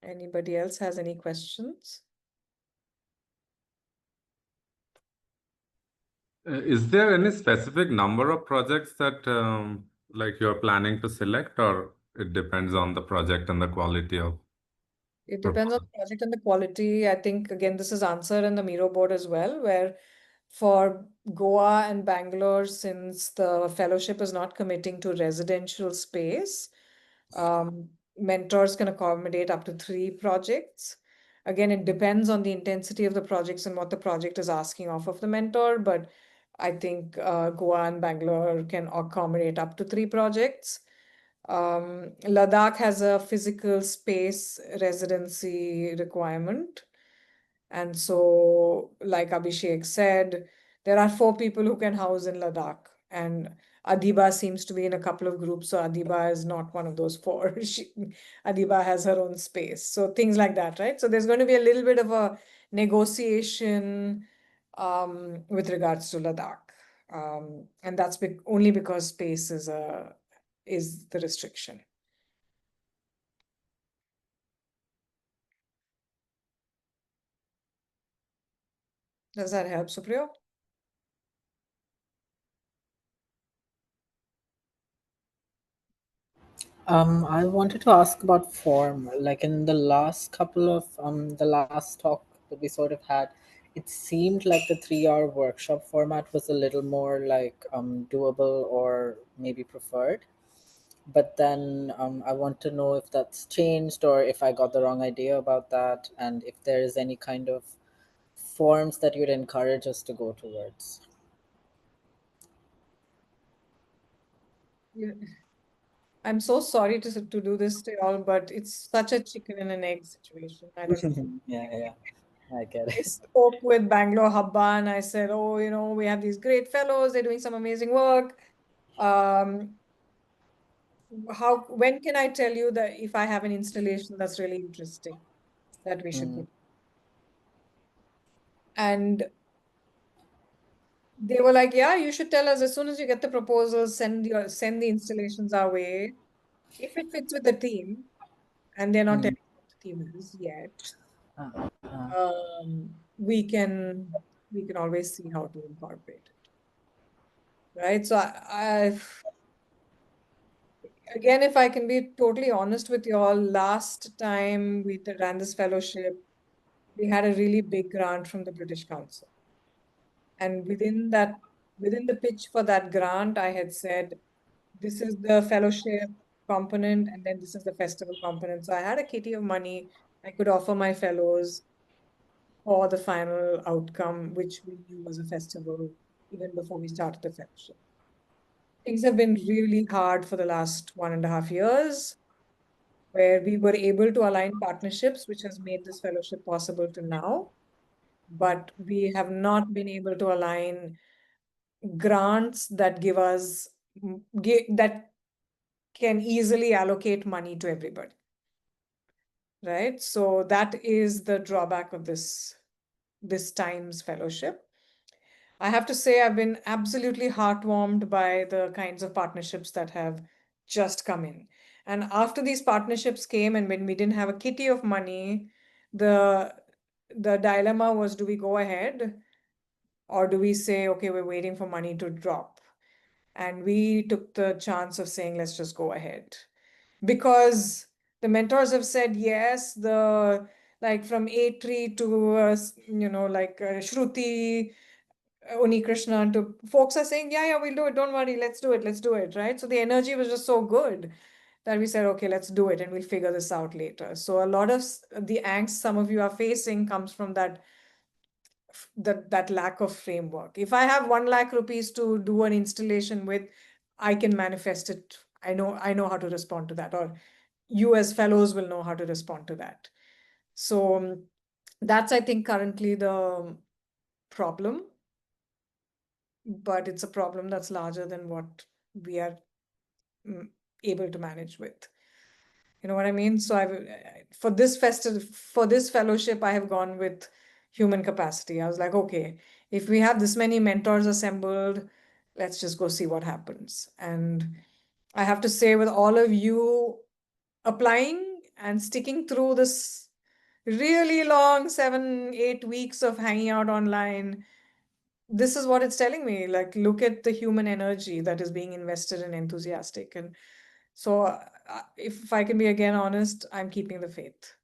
Anybody else has any questions? Is there any specific number of projects that like you're planning to select, or it depends on the project and the quality of It depends on the project and the quality. I think, again, this is answered in the Miro board as well, where for Goa and Bangalore, since the fellowship is not committing to residential space, mentors can accommodate up to 3 projects. Again, it depends on the intensity of the projects and what the project is asking off of the mentor, but I think Goa and Bangalore can accommodate up to 3 projects. Ladakh has a physical space residency requirement. And so, like Abhishek said, there are 4 people who can house in Ladakh. And Adiba seems to be in a couple of groups, so Adiba is not one of those 4. Adiba has her own space. So things like that, right? So there's going to be a little bit of a negotiation with regards to Ladakh. And that's only because space is the restriction. Does that help, Supriyo? I wanted to ask about form. Like in the last couple of the last talk that we sort of had, it seemed like the 3-hour workshop format was a little more like doable or maybe preferred. But then I want to know if that's changed or if I got the wrong idea about that, and if there is any kind of forms that you'd encourage us to go towards. Yeah. I'm so sorry to do this to y'all, but it's such a chicken and an egg situation. I don't know. Yeah, I get I it. spoke with Bangalore Habba and I said, oh, we have these great fellows, they're doing some amazing work. When can I tell you that if I have an installation that's really interesting that we should do? And they were like, yeah, you should tell us as soon as you get the proposals, send the installations our way. If it fits with the team, and they're not telling what the team is yet, we can always see how to incorporate it. Right? So again, if I can be totally honest with you all, last time we ran this fellowship, we had a really big grant from the British Council. And within the pitch for that grant, I had said, this is the fellowship component, and then this is the festival component. So I had a kitty of money I could offer my fellows for the final outcome, which we knew was a festival even before we started the fellowship. Things have been really hard for the last 1.5 years, where we were able to align partnerships, which has made this fellowship possible till now. But we have not been able to align grants that give us that can easily allocate money to everybody. Right? So that is the drawback of this time's fellowship. I have to say I've been absolutely heartwarmed by the kinds of partnerships that have just come in. And after these partnerships came, and when we didn't have a kitty of money, the dilemma was, do we go ahead or do we say, okay, we're waiting for money to drop? And we took the chance of saying, let's just go ahead. Because the mentors have said yes, like from A3 to, Shruti, Uni Krishna, to folks are saying, yeah, we'll do it. Don't worry. Let's do it. Right. So the energy was just so good that we said, okay, let's do it and we'll figure this out later. So a lot of the angst some of you are facing comes from that lack of framework. If I have 1 lakh rupees to do an installation with, I can manifest it. I know how to respond to that, or you as fellows will know how to respond to that. So that's, I think, currently the problem, but it's a problem that's larger than what we are able to manage with. You know what I mean? So for this fellowship, I have gone with human capacity. I was like, okay, if we have this many mentors assembled, let's just go see what happens. And I have to say, with all of you applying and sticking through this really long 7-8 weeks of hanging out online, this is what it's telling me. Like, look at the human energy that is being invested in enthusiastic. And so if I can be again honest, I'm keeping the faith.